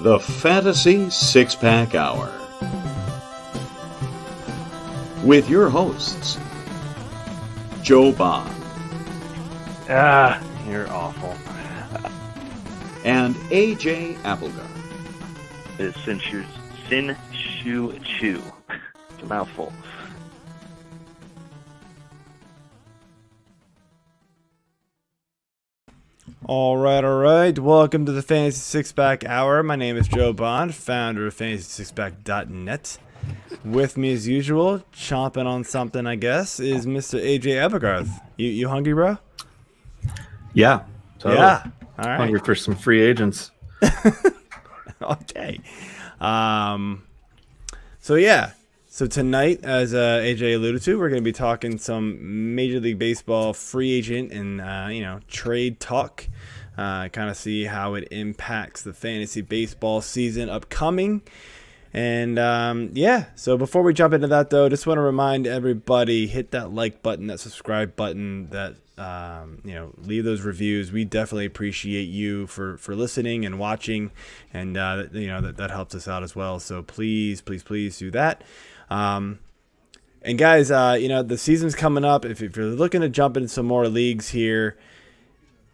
The Fantasy Six-Pack Hour. With your hosts, Joe Bond. You're awful. And AJ Applegarth. It's Sin Shu Chu. It's a mouthful. All right. Welcome to the Fantasy Six-Pack Hour. My name is Joe Bond, founder of FantasySixPack.net. With me, as usual, chomping on something, I guess, is Mr. AJ Applegarth. You hungry, bro? Yeah. Totally. Yeah. All right. Hungry for some free agents. Okay. So tonight, as AJ alluded to, we're going to be talking some Major League Baseball free agent and trade talk. Kind of see how it impacts the fantasy baseball season upcoming. And so before we jump into that, though, just want to remind everybody, hit that like button, that subscribe button, that leave those reviews. We definitely appreciate you for listening and watching, and that helps us out as well. So please do that. And guys, the season's coming up. If you're looking to jump into some more leagues here,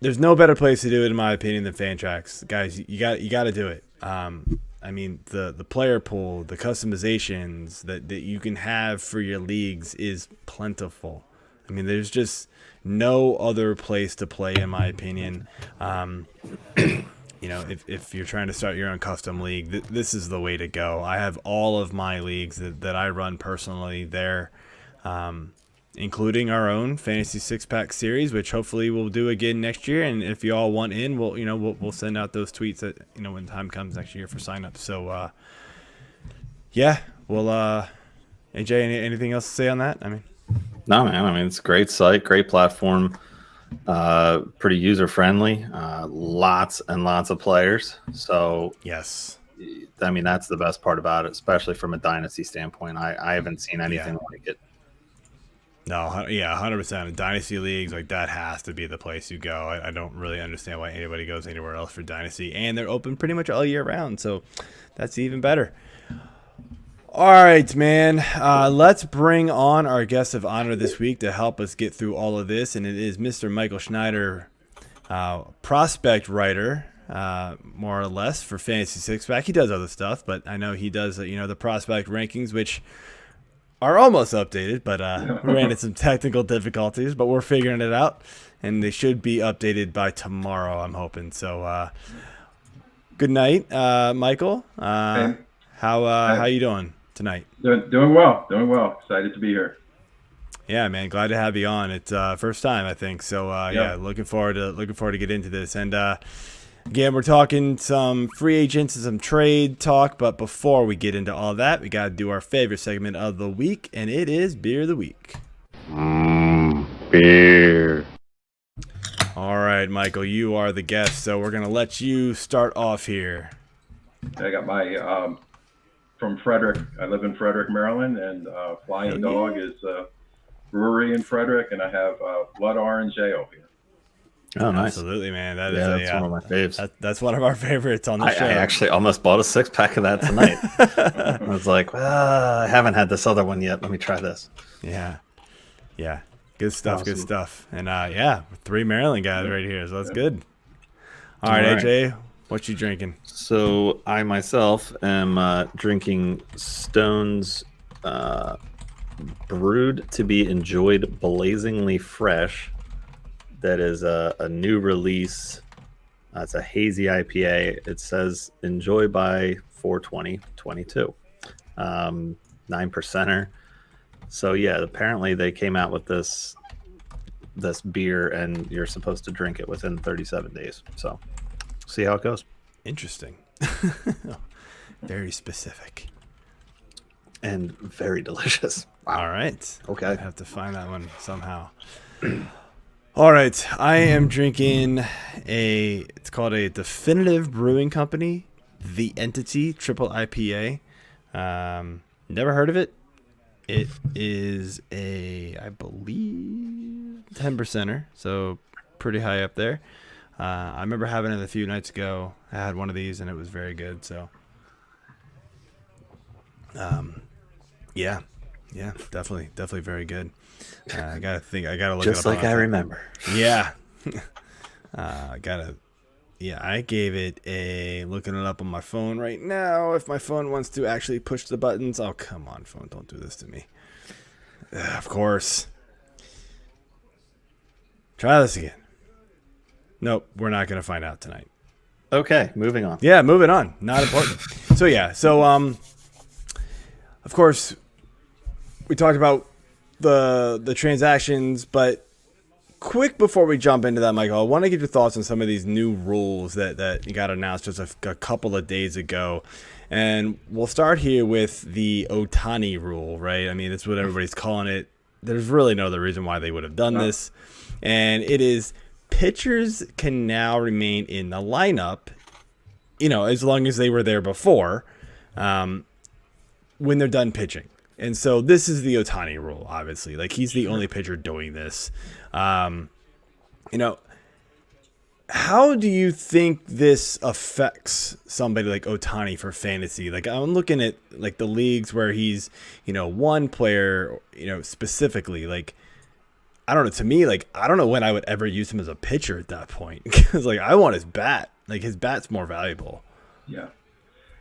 there's no better place to do it, in my opinion, than Fantrax. Guys, you got to do it. The player pool, the customizations that you can have for your leagues is plentiful. I mean, there's just no other place to play, in my opinion. If you're trying to start your own custom league, this is the way to go. I have all of my leagues that I run personally there, including our own Fantasy Six-Pack series, which hopefully we'll do again next year. And if you all want in, we'll send out those tweets that when time comes next year for signups. So AJ, anything else to say on that? No, man. It's a great site, great platform, pretty user friendly, lots and lots of players. So yes, that's the best part about it, especially from a dynasty standpoint. I haven't seen anything like it. No, yeah, 100%. In Dynasty leagues, like, that has to be the place you go. I don't really understand why anybody goes anywhere else for Dynasty. And they're open pretty much all year round, so that's even better. All right, man. Let's bring on our guest of honor this week to help us get through all of this, and it is Mr. Michael Schneider, prospect writer, more or less, for Fantasy Six-Pack. He does other stuff, but I know he does, the prospect rankings, which are almost updated, but we ran into some technical difficulties, but we're figuring it out, and they should be updated by tomorrow, I'm hoping. So good night, Michael. Hey. How you doing tonight? Doing well. Excited to be here. Yeah, man, glad to have you on. It's first time, I think. So looking forward to get into this. And again, we're talking some free agents and some trade talk, but before we get into all that, we got to do our favorite segment of the week, and it is Beer of the Week. Beer. All right, Michael, you are the guest, so we're going to let you start off here. I got my from Frederick. I live in Frederick, Maryland, and Flying Dog is a brewery in Frederick, and I have Blood Orange Ale here. Oh, nice. Absolutely, man. That's one of my faves. That's one of our favorites on the show. I actually almost bought a 6-pack of that tonight. I was like, I haven't had this other one yet. Let me try this. Yeah. Good stuff, Awesome. Good stuff. And 3 Maryland guys right here, so that's good. All right, AJ, what you drinking? So I myself am drinking Stone's brewed to be enjoyed blazingly fresh. That is a new release. It's a hazy IPA. It says enjoy by 4/20/22. 9%er. So yeah, apparently they came out with this beer, and you're supposed to drink it within 37 days. So see how it goes. Interesting. Very specific. And very delicious. Wow. All right. Okay. I have to find that one somehow. All right. I am drinking it's called a Definitive Brewing Company, The Entity Triple IPA. Never heard of it. It is I believe, 10%er, so pretty high up there. I remember having it a few nights ago. I had one of these, and it was very good. So, yeah, definitely very good. I gotta look Just it up. like I remember. Yeah. I gave it looking it up on my phone right now. If my phone wants to actually push the buttons. Oh, come on, phone. Don't do this to me. Of course. Try this again. Nope, we're not going to find out tonight. Okay, moving on. Yeah, moving on. Not important. So of course, we talked about the transactions, but quick before we jump into that, Michael, I want to get your thoughts on some of these new rules that got announced just a couple of days ago. And we'll start here with the Ohtani rule, right? I mean, that's what everybody's calling it. There's really no other reason why they would have done this. And it is pitchers can now remain in the lineup, as long as they were there before, when they're done pitching. And so this is the Ohtani rule, obviously. Like, he's the only pitcher doing this. How do you think this affects somebody like Ohtani for fantasy? Like, I'm looking at like the leagues where he's, one player, specifically. Like, I don't know. To me, like, I don't know when I would ever use him as a pitcher at that point, because like I want his bat. Like, his bat's more valuable. Yeah.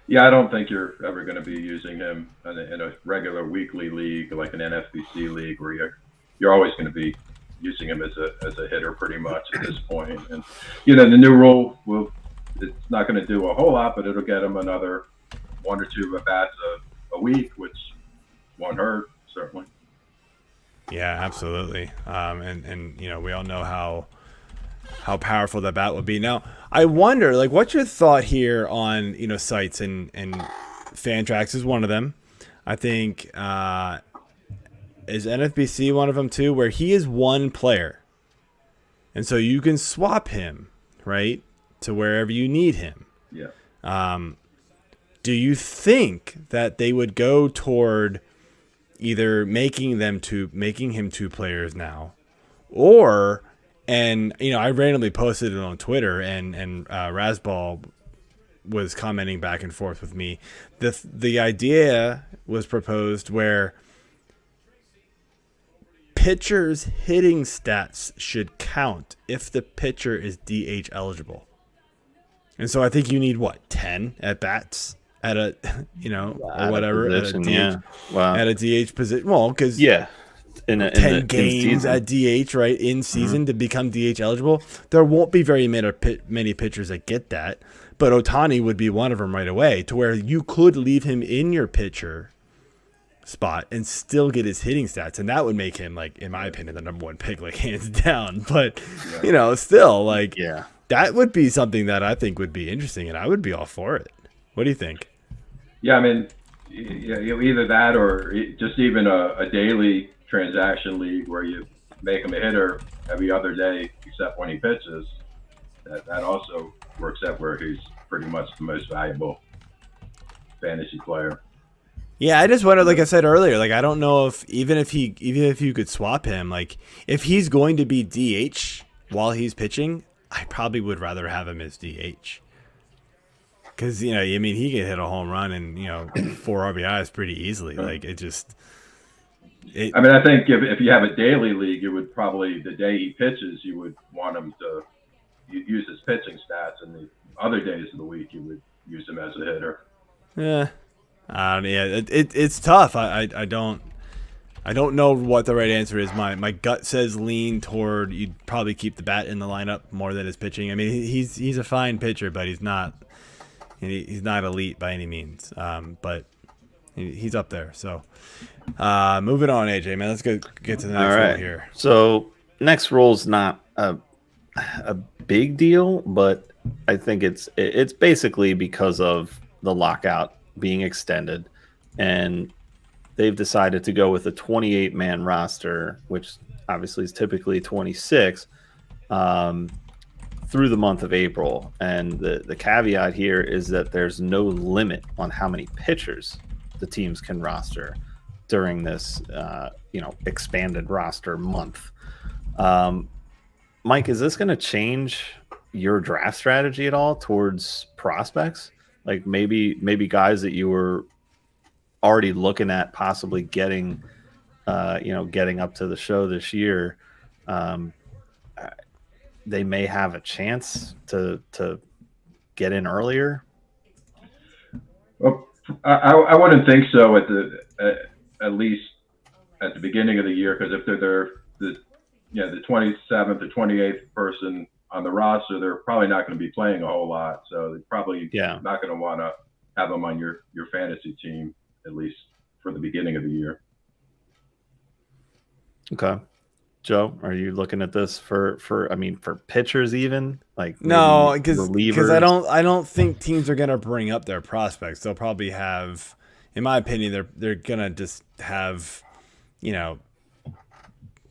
Yeah, I don't think you're ever going to be using him in a regular weekly league, like an NFBC league, where you're always going to be using him as a hitter pretty much at this point. And the new rule it's not going to do a whole lot, but it'll get him another 1 or 2 at bats a week, which won't hurt certainly. Yeah, absolutely. And we all know how powerful that bat would be. Now, I wonder, like, what's your thought here on, sites and Fantrax is one of them. I think, is NFBC one of them too, where he is one player. And so you can swap him, right, to wherever you need him. Yeah. Do you think that they would go toward either making him 2 players now, or... And, I randomly posted it on Twitter, and Razball was commenting back and forth with me. The idea was proposed where pitchers' hitting stats should count if the pitcher is DH eligible. And so I think you need, 10 at-bats at a, or whatever, position, at a DH position. Well, because... Yeah. 10 games at DH, right, in season to become DH eligible. There won't be very many pitchers that get that, but Ohtani would be one of them right away, to where you could leave him in your pitcher spot and still get his hitting stats, and that would make him, like, in my opinion, the number 1 pick, like, hands down. But still, like, that would be something that I think would be interesting, and I would be all for it. What do you think? Yeah, I mean, either that or just even a daily transaction league where you make him a hitter every other day except when he pitches. That also works out where he's pretty much the most valuable fantasy player. Yeah, I just wonder, like I said earlier, like, I don't know if even if you could swap him, like, if he's going to be DH while he's pitching, I probably would rather have him as DH. Because, he can hit a home run and, 4 RBIs pretty easily. Like, it just... I think if you have a daily league, you would probably, the day he pitches, you would want him to use his pitching stats, and the other days of the week, you would use him as a hitter. Yeah. It's tough. I don't know what the right answer is. My gut says lean toward you'd probably keep the bat in the lineup more than his pitching. I mean, he's a fine pitcher, but he's not elite by any means. But he's up there. So moving on, AJ, man, let's get to the next rule here. So next rule's not a big deal, but I think it's basically because of the lockout being extended, and they've decided to go with a 28-man roster, which obviously is typically 26, through the month of April. And the caveat here is that there's no limit on how many pitchers the teams can roster during this, expanded roster month. Mike, is this going to change your draft strategy at all towards prospects? Like maybe guys that you were already looking at possibly getting, getting up to the show this year. They may have a chance to get in earlier. Well, I wouldn't think so at least at the beginning of the year, because if they're the 27th or 28th person on the roster, they're probably not going to be playing a whole lot. So they're probably not going to want to have them on your fantasy team, at least for the beginning of the year. Okay. Joe, are you looking at this for pitchers even? Like no, because I don't think teams are gonna bring up their prospects. They'll probably have, in my opinion, they're gonna just have,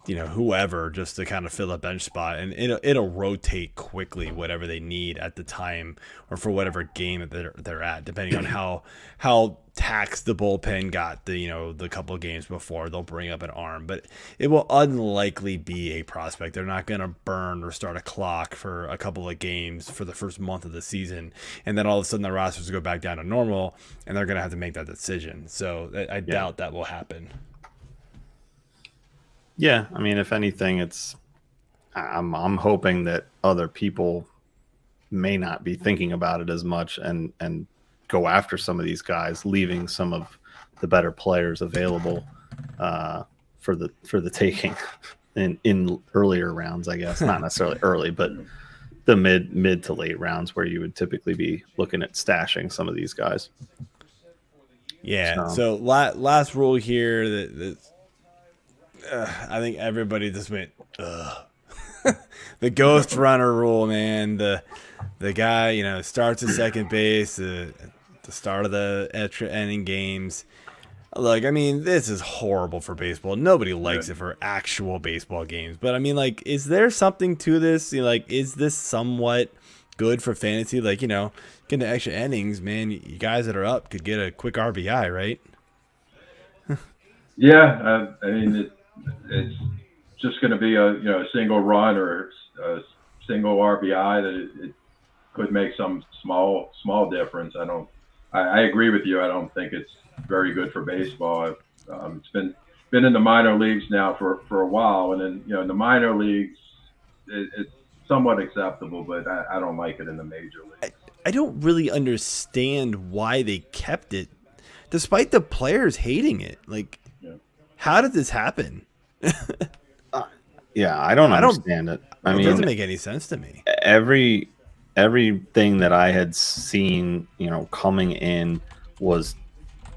whoever just to kind of fill a bench spot, and it'll rotate quickly whatever they need at the time or for whatever game that they're at, depending on how taxed the bullpen got the couple of games before. They'll bring up an arm, but it will unlikely be a prospect. They're not going to burn or start a clock for a couple of games for the first month of the season, and then all of a sudden the rosters go back down to normal, and they're going to have to make that decision. So I doubt that will happen. Yeah, I mean, if anything, I'm hoping that other people may not be thinking about it as much and go after some of these guys, leaving some of the better players available for the taking in earlier rounds, I guess. Not necessarily early, but the mid to late rounds where you would typically be looking at stashing some of these guys. Yeah. So last rule here that I think everybody just went, ugh. The ghost runner rule, man. The guy, starts at second base at the start of the extra inning games. Look, I mean, this is horrible for baseball. Nobody likes it for actual baseball games. But I mean, like, is there something to this? Is this somewhat good for fantasy? Like, getting to extra innings, man, you guys that are up could get a quick RBI, right? Yeah, I mean, it's just going to be a single run or a single RBI that it could make some small difference. I agree with you. I don't think it's very good for baseball. It's been in the minor leagues now for a while, and then in the minor leagues it's somewhat acceptable, but I don't like it in the major leagues. I don't really understand why they kept it, despite the players hating it. How did this happen? Yeah, I don't understand it. I mean, it doesn't make any sense to me. Everything that I had seen, coming in was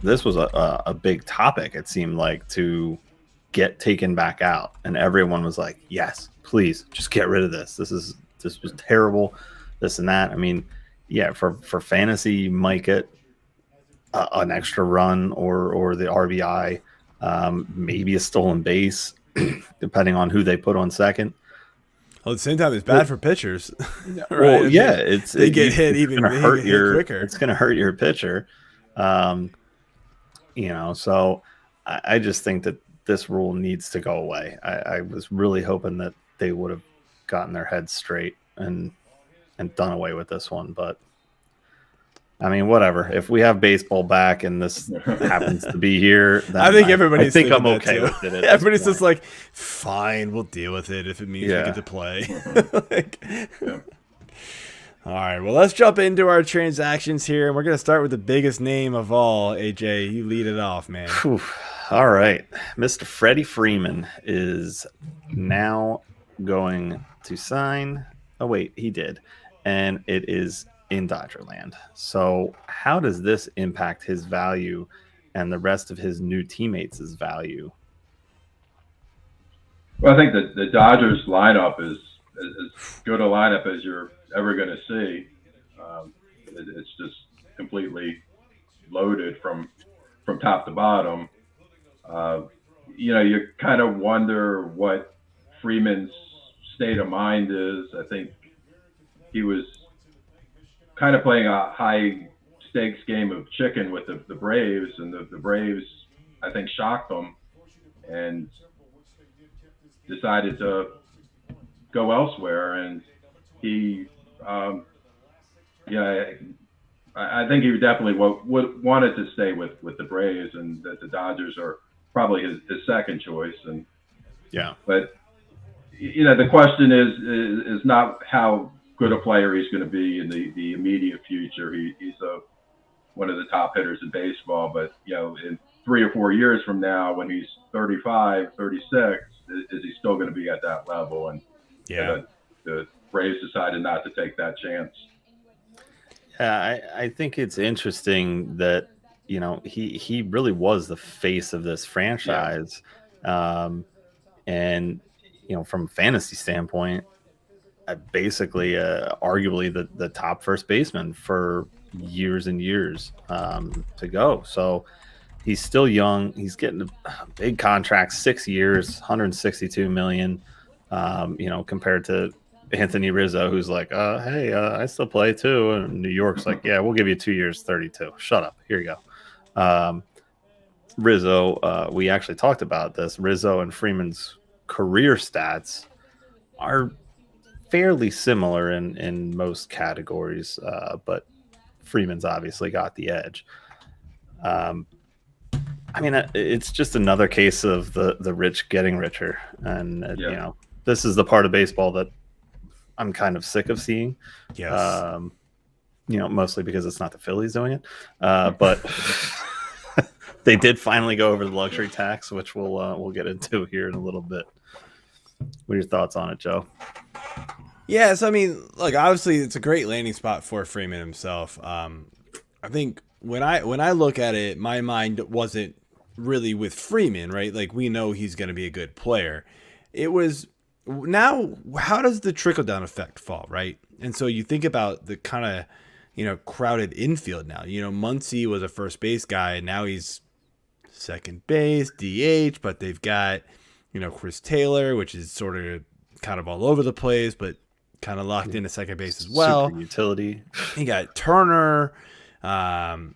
a big topic. It seemed like to get taken back out, and everyone was like, "Yes, please, just get rid of this. This was terrible, this and that." I mean, yeah, for fantasy, you might get an extra run or the RBI, maybe a stolen base. Depending on who they put on second. Well, at the same time, it's bad for pitchers. Right? Well, yeah, they get hit even quicker. It's going to hurt your pitcher. So I just think that this rule needs to go away. I was really hoping that they would have gotten their heads straight and done away with this one, but I mean, whatever. If we have baseball back and this happens to be here, then I think everybody's. I think I'm okay with it. Everybody's just like, fine, we'll deal with it if it means we get to play. All right, well, let's jump into our transactions here, and we're going to start with the biggest name of all. AJ, you lead it off, man. Whew. All right, Mr. Freddie Freeman is now going to sign. Oh wait, he did, and it is in Dodgerland. So how does this impact his value and the rest of his new teammates' value? Well, I think that the Dodgers lineup is as good a lineup as you're ever going to see. It's just completely loaded from top to bottom. You kind of wonder what Freeman's state of mind is. I think he was kind of playing a high stakes game of chicken with the Braves, and the Braves, I think, shocked him and decided to go elsewhere. And he Yeah, I think he definitely wanted to stay with the Braves, and that the Dodgers are probably his second choice. And Yeah. but the question is not how good a player he's going to be in the immediate future. He's one of the top hitters in baseball, but in 3 or 4 years from now, when he's 35, 36, is he still going to be at that level? And the Braves decided not to take that chance. Yeah, I think it's interesting that he really was the face of this franchise, and from a fantasy standpoint, basically arguably the top first baseman for years and years to go. So he's still young. He's getting a big contract, 6 years, $162 million. Compared to Anthony Rizzo, who's like, hey, I still play too. And New York's like, yeah, we'll give you 2 years, 32. Shut up. Here you go. Rizzo, we actually talked about this. Rizzo and Freeman's career stats are fairly similar in most categories, but Freeman's obviously got the edge. It's just another case of the rich getting richer. And, this is the part of baseball that I'm kind of sick of seeing. Yes. Mostly because it's not the Phillies doing it. But they did finally go over the luxury tax, which we'll get into here in a little bit. What are your thoughts on it, Joe? Yeah, so obviously it's a great landing spot for Freeman himself. I think when I look at it, my mind wasn't really with Freeman, right? Like, we know he's going to be a good player. It was, now how does the trickle down effect fall, right? And so you think about the kind of crowded infield now. Muncy was a first base guy, and now he's second base, DH, but they've got Chris Taylor, which is sort of kind of all over the place, but kind of locked into second base as well. Super utility. You got Turner, and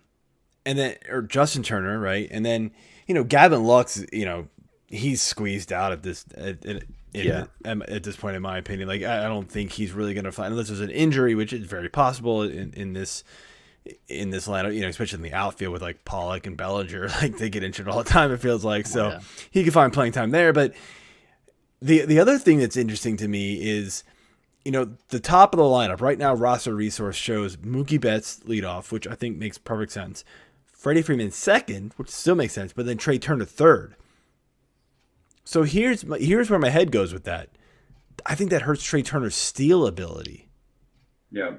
then Justin Turner, right? And then Gavin Lux, he's squeezed out at this at this point, in my opinion. Like, I don't think he's really going to find, unless there's an injury, which is very possible in this lineup, especially in the outfield with like Pollock and Bellinger. Like, they get injured all the time, it feels like. So he can find playing time there. But the other thing that's interesting to me is, the top of the lineup right now, roster resource shows Mookie Betts leadoff, which I think makes perfect sense. Freddie Freeman second, which still makes sense, but then Trey Turner third. So here's where my head goes with that. I think that hurts Trey Turner's steal ability. Yeah.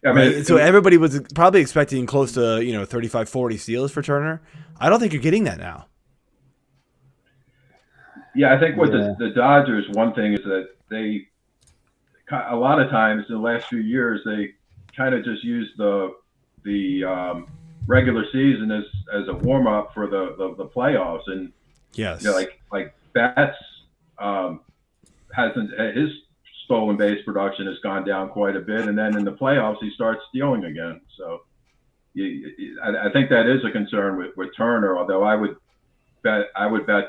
Right? So everybody was probably expecting close to 35, 40 steals for Turner. I don't think you're getting that now. Yeah, I think with the Dodgers, one thing is that they, a lot of times in the last few years, they kind of just use the regular season as a warm up for the playoffs. And yes, like Betts his stolen base production has gone down quite a bit, and then in the playoffs he starts stealing again. So I think that is a concern with Turner. Although I would bet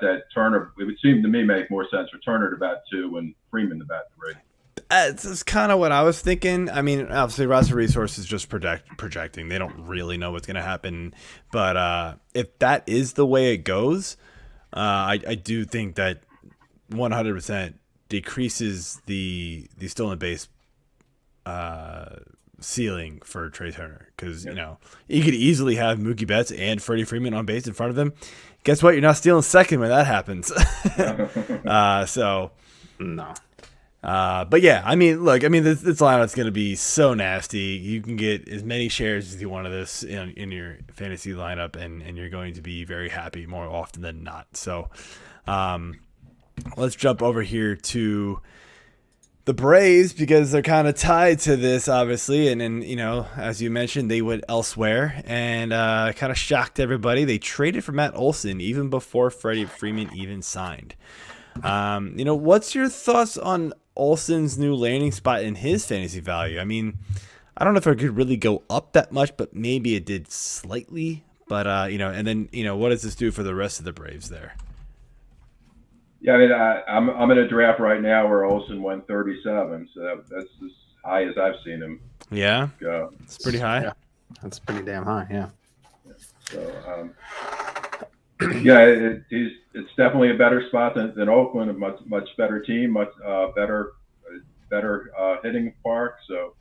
that Turner, it would seem to me, make more sense for Turner to bat 2 and Freeman to bat 3. It's kind of what I was thinking. Obviously, roster resource is just projecting. They don't really know what's going to happen. But if that is the way it goes, I do think that 100% decreases the stolen base ceiling for Trey Turner. Because, you could easily have Mookie Betts and Freddie Freeman on base in front of him. Guess what? You're not stealing second when that happens. No. But yeah, this lineup's going to be so nasty. You can get as many shares as you want of this in your fantasy lineup, and you're going to be very happy more often than not. So, let's jump over here to the Braves, because they're kind of tied to this, obviously. And then, as you mentioned, they went elsewhere and kind of shocked everybody. They traded for Matt Olson even before Freddie Freeman even signed. What's your thoughts on Olson's new landing spot in his fantasy value? I don't know if it could really go up that much, but maybe it did slightly. But, and then, what does this do for the rest of the Braves there? Yeah, I'm in a draft right now where Olson went 37, so that's just high as I've seen him Yeah, go. it's pretty high. Yeah. That's pretty damn high. Yeah. So, yeah, it's definitely a better spot than Oakland, a much better team, much better hitting park. So,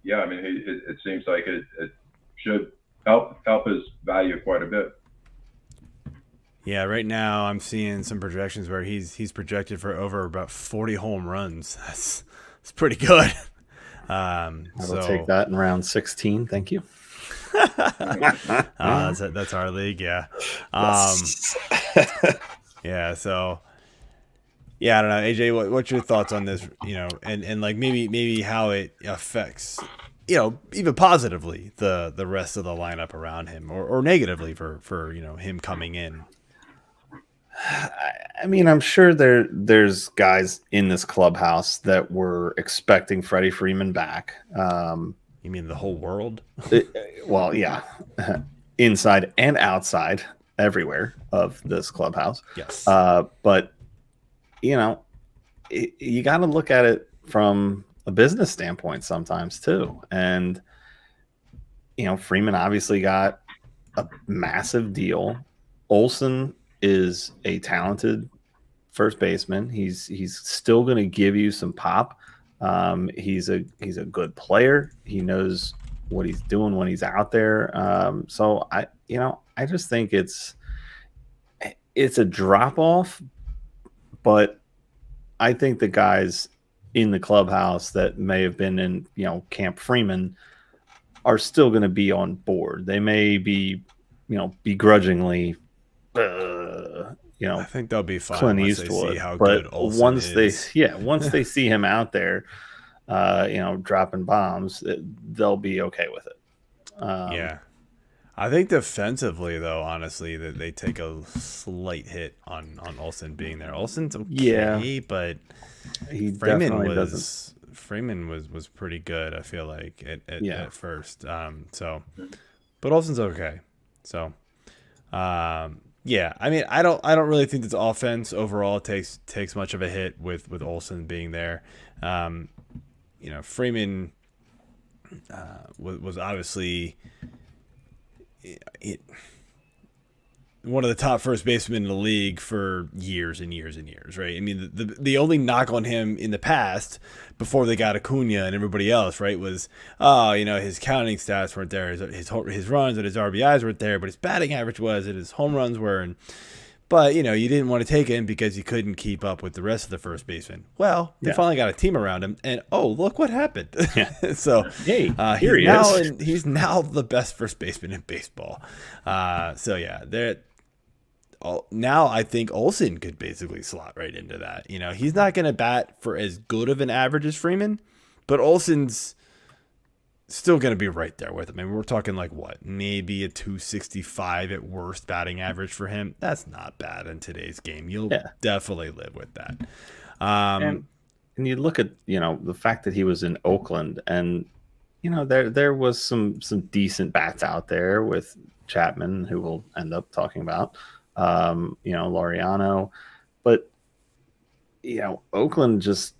yeah, I mean, it seems like it should help his value quite a bit. Yeah, right now I'm seeing some projections where he's projected for over about 40 home runs. That's pretty good. I will take that in round 16. Thank you. That's our league, yeah. Yeah, so yeah, I don't know, AJ. What's your thoughts on this? You know, and like maybe how it affects, you know, even positively the rest of the lineup around him, or negatively for you know him coming in. I mean, I'm sure there's guys in this clubhouse that were expecting Freddie Freeman back. You mean the whole world? Well, yeah, inside and outside, everywhere of this clubhouse. Yes. But you know, you got to look at it from a business standpoint sometimes too. And you know, Freeman obviously got a massive deal. Olson is a talented first baseman. He's still going to give you some pop. He's a good player. He knows what he's doing when he's out there. So I just think it's a drop off, but I think the guys in the clubhouse that may have been in, you know, Camp Freeman are still going to be on board. They may be, you know, begrudgingly, you know, I think they'll be fine Clint once Eastwood, they see how but good Olson once is. once they see him out there, you know, dropping bombs, they'll be okay with it. Yeah. I think defensively, though, honestly, that they take a slight hit on Olson being there. Olson's okay, but Freeman was pretty good, I feel like, at first. But Olson's okay. So, yeah, I mean, I don't really think this offense overall takes much of a hit with Olson being there. You know, Freeman was obviously one of the top first basemen in the league for years and years and years, right? I mean, the only knock on him in the past, before they got Acuna and everybody else, right, was, you know, his counting stats weren't there, his runs and his RBIs weren't there, but his batting average was, and his home runs were, but, you know, you didn't want to take him because you couldn't keep up with the rest of the first baseman. Well, they finally got a team around him, and look what happened. Yeah. So hey, here he is. He's now the best first baseman in baseball. So yeah, now I think Olson could basically slot right into that. You know, he's not going to bat for as good of an average as Freeman, but Olson's still going to be right there with him. I mean, we're talking like what, maybe a 265 at worst batting average for him. That's not bad in today's game. You'll definitely live with that. And you look at, you know, the fact that he was in Oakland, and you know, there was some decent bats out there with Chapman, who we'll end up talking about. You know, Laureano, but you know, Oakland just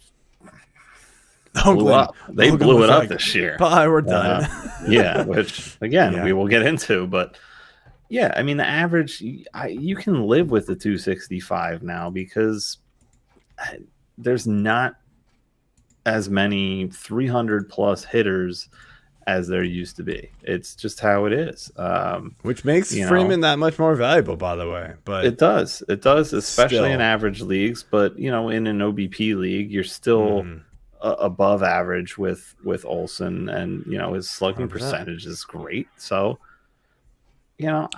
blew up. They blew it up this year. Bye, we're done. Yeah, which again we will get into, but yeah, I mean the average, you can live with the 265 now because there's not as many 300 plus hitters as there used to be. It's just how it is. Which makes Freeman that much more valuable, by the way. But it does, especially in average leagues. But you know, in an OBP league, you're still above average with Olson, and you know his slugging 100%. Percentage is great. So, you know,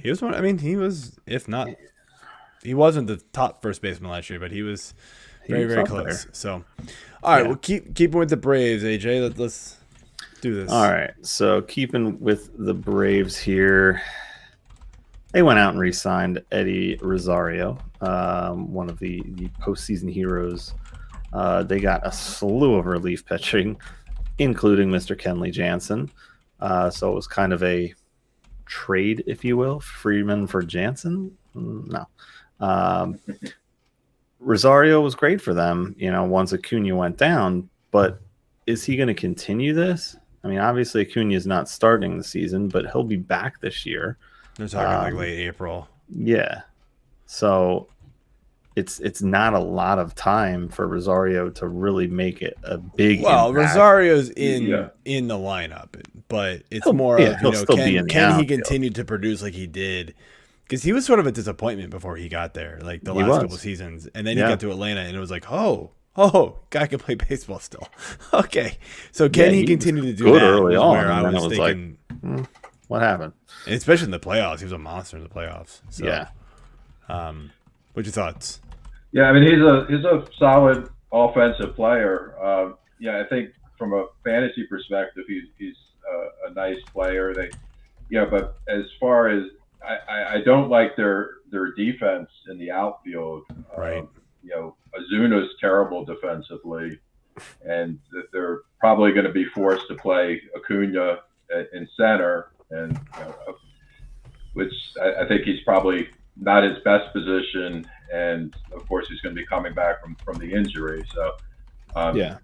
he was one. I mean, he was, if not, he wasn't the top first baseman last year, but he was very close. There. So, all right, we'll keep with the Braves, AJ. Let's do this. All right, so keeping with the Braves here, they went out and re-signed Eddie Rosario, one of the postseason heroes. They got a slew of relief pitching, including Mr. Kenley Jansen. So it was kind of a trade, if you will, Freeman for Jansen. No. Rosario was great for them, you know, once Acuna went down, but is he going to continue this? I mean, obviously Acuna is not starting the season, but he'll be back this year. They're talking like late April. Yeah. So it's not a lot of time for Rosario to really make it a big impact. Rosario's in the lineup, but it's more of, can he continue to produce like he did? Because he was sort of a disappointment before he got there, like the last couple seasons. And then he got to Atlanta and it was like, oh, guy can play baseball still. Okay. So can he continue to do that? Early on, where I was thinking, like, what happened? And especially in the playoffs. He was a monster in the playoffs. So, yeah. What's your thoughts? Yeah, I mean, he's a solid offensive player. I think from a fantasy perspective, he's a nice player. But as far as I don't like their defense in the outfield. Right. Azuna's terrible defensively, and they're probably going to be forced to play Acuna in center, and which I think he's probably not his best position, and of course he's going to be coming back from the injury. So, in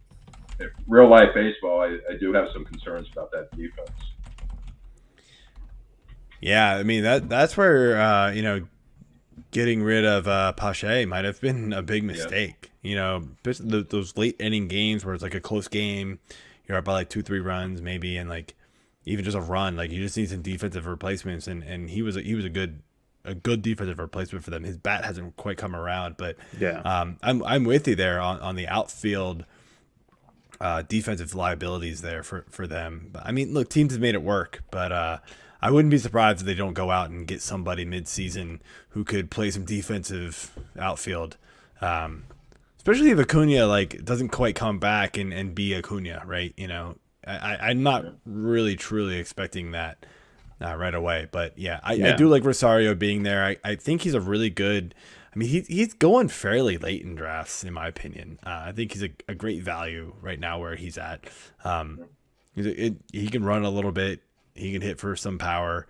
real life baseball, I do have some concerns about that defense. Yeah, I mean that's where getting rid of Pache might have been a big mistake. Those late inning games where it's like a close game, you're up by like 2-3 runs maybe, and like even just a run, like you just need some defensive replacements, and he was a good defensive replacement for them. His bat hasn't quite come around, but I'm with you there on the outfield defensive liabilities there for them. But I mean, look, teams have made it work, but I wouldn't be surprised if they don't go out and get somebody mid-season who could play some defensive outfield, especially if Acuna doesn't quite come back and be Acuna, right? I'm not really truly expecting that right away, but I do like Rosario being there. I think he's a really good. I mean, he's going fairly late in drafts, in my opinion. I think he's a great value right now where he's at. He can run a little bit. He can hit for some power.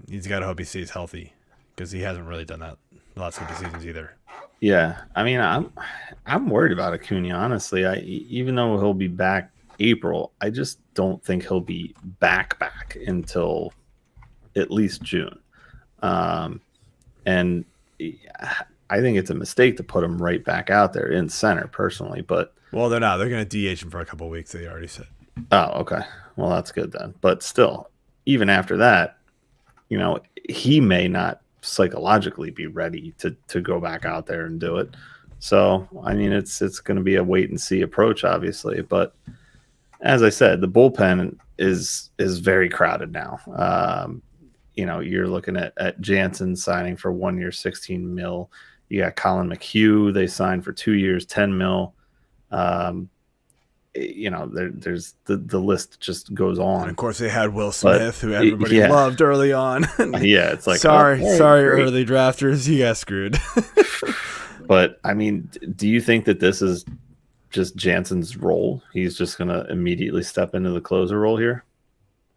He's got to hope he stays healthy because he hasn't really done that the last couple seasons either. Yeah, I mean, I'm worried about Acuna, honestly. Even though he'll be back April, I just don't think he'll be back until at least June. And I think it's a mistake to put him right back out there in center, personally. But they're not. They're going to DH him for a couple of weeks. They already said. Oh, okay. Well, that's good then. But still, even after that, he may not psychologically be ready to go back out there and do it. So, I mean, it's going to be a wait and see approach, obviously. But as I said, the bullpen is very crowded now. You're looking at Jansen signing for 1 year, $16 million. You got Colin McHugh. They signed for 2 years, $10 million. There's the list just goes on. And of course, they had Will Smith, who everybody loved early on. It's like, sorry, early drafters, you got screwed. But I mean, do you think that this is just Jansen's role? He's just going to immediately step into the closer role here?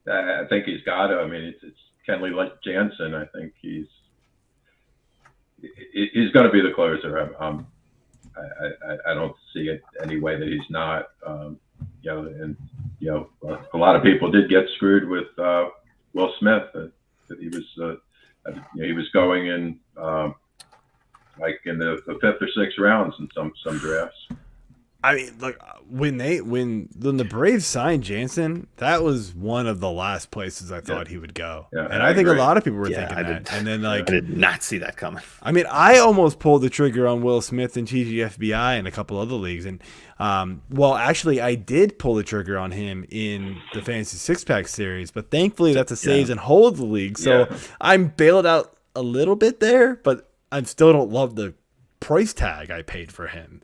I think he's got to. I mean, it's Kenley like Jansen. I think he's going to be the closer. I don't see it any way that he's not. A lot of people did get screwed with Will Smith. That he was going in in the fifth or sixth rounds in some drafts. I mean, look, when the Braves signed Jansen, that was one of the last places I thought he would go. Yeah, and I think agree. A lot of people were thinking that. And then I did not see that coming. I mean, I almost pulled the trigger on Will Smith and TGFBI and a couple other leagues. And actually, I did pull the trigger on him in the Fantasy Six Pack series, but thankfully that's a saves and holds league. So I'm bailed out a little bit there, but I still don't love the price tag I paid for him.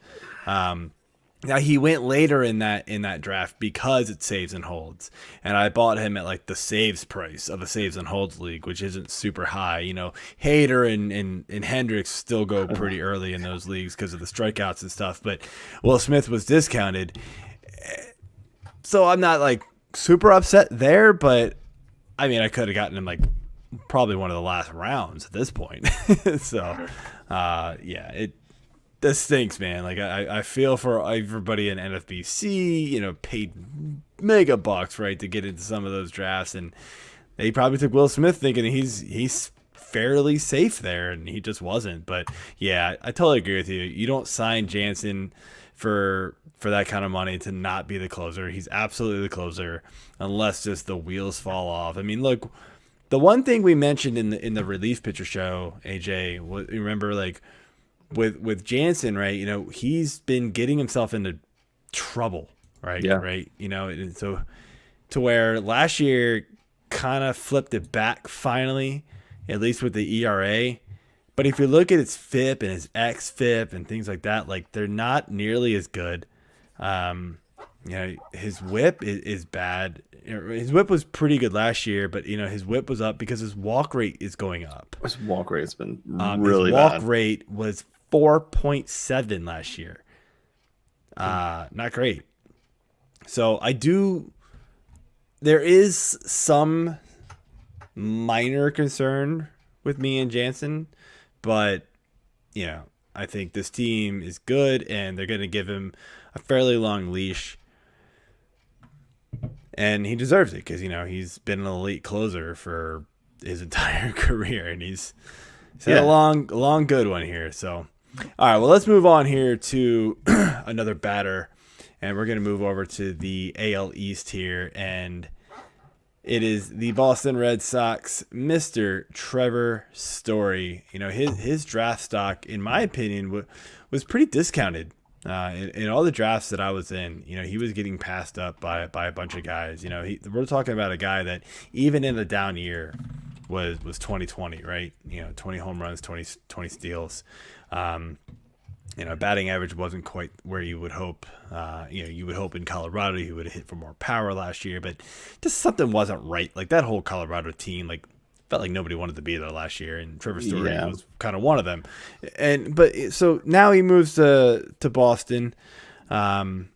Now he went later in that draft because it saves and holds, and I bought him at the saves price of a saves and holds league, which isn't super high. Hader and Hendricks still go pretty early in those leagues because of the strikeouts and stuff, but Will Smith was discounted, so I'm not super upset there. But I mean, I could have gotten him probably one of the last rounds at this point. So This stinks, man. Like I feel for everybody in NFBC, paid mega bucks, right, to get into some of those drafts, and they probably took Will Smith thinking he's fairly safe there, and he just wasn't. But yeah, I totally agree with you. You don't sign Jansen for that kind of money to not be the closer. He's absolutely the closer, unless just the wheels fall off. I mean, look, the one thing we mentioned in the relief pitcher show, AJ, remember, like, with Jansen, right? He's been getting himself into trouble, right? Yeah. Right. And so to where last year kind of flipped it back finally, at least with the ERA. But if you look at his FIP and his xFIP and things like that, like, they're not nearly as good. His whip is bad. His whip was pretty good last year, but his whip was up because his walk rate is going up. His walk rate has been really his walk bad. rate was 4.7 last year. Not great. So there is some minor concern with me and Jansen, but I think this team is good, and they're going to give him a fairly long leash, and he deserves it because he's been an elite closer for his entire career, and he's had a long good one here. So, all right, well, let's move on here to another batter, and we're going to move over to the AL East here, and it is the Boston Red Sox, Mr. Trevor Story. His draft stock, in my opinion, was pretty discounted. In all the drafts that I was in, he was getting passed up by a bunch of guys. We're talking about a guy that even in the down year was 20-20, right? 20 home runs, 20 steals. Batting average wasn't quite where you would hope. You would hope in Colorado he would have hit for more power last year, but just something wasn't right. Like, that whole Colorado team, like, felt like nobody wanted to be there last year, and Trevor Story was kind of one of them. So now he moves to Boston, and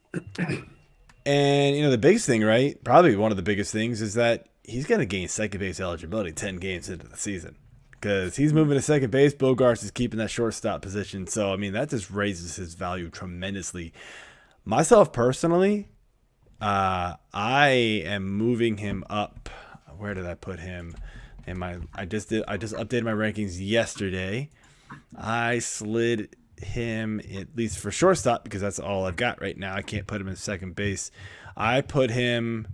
the biggest thing, right? Probably one of the biggest things is that he's going to gain second base eligibility 10 games into the season. Because he's moving to second base, Bogarts is keeping that shortstop position. So, I mean, that just raises his value tremendously. Myself, personally, I am moving him up. Where did I put him? I just updated my rankings yesterday. I slid him, at least for shortstop, because that's all I've got right now. I can't put him in second base. I put him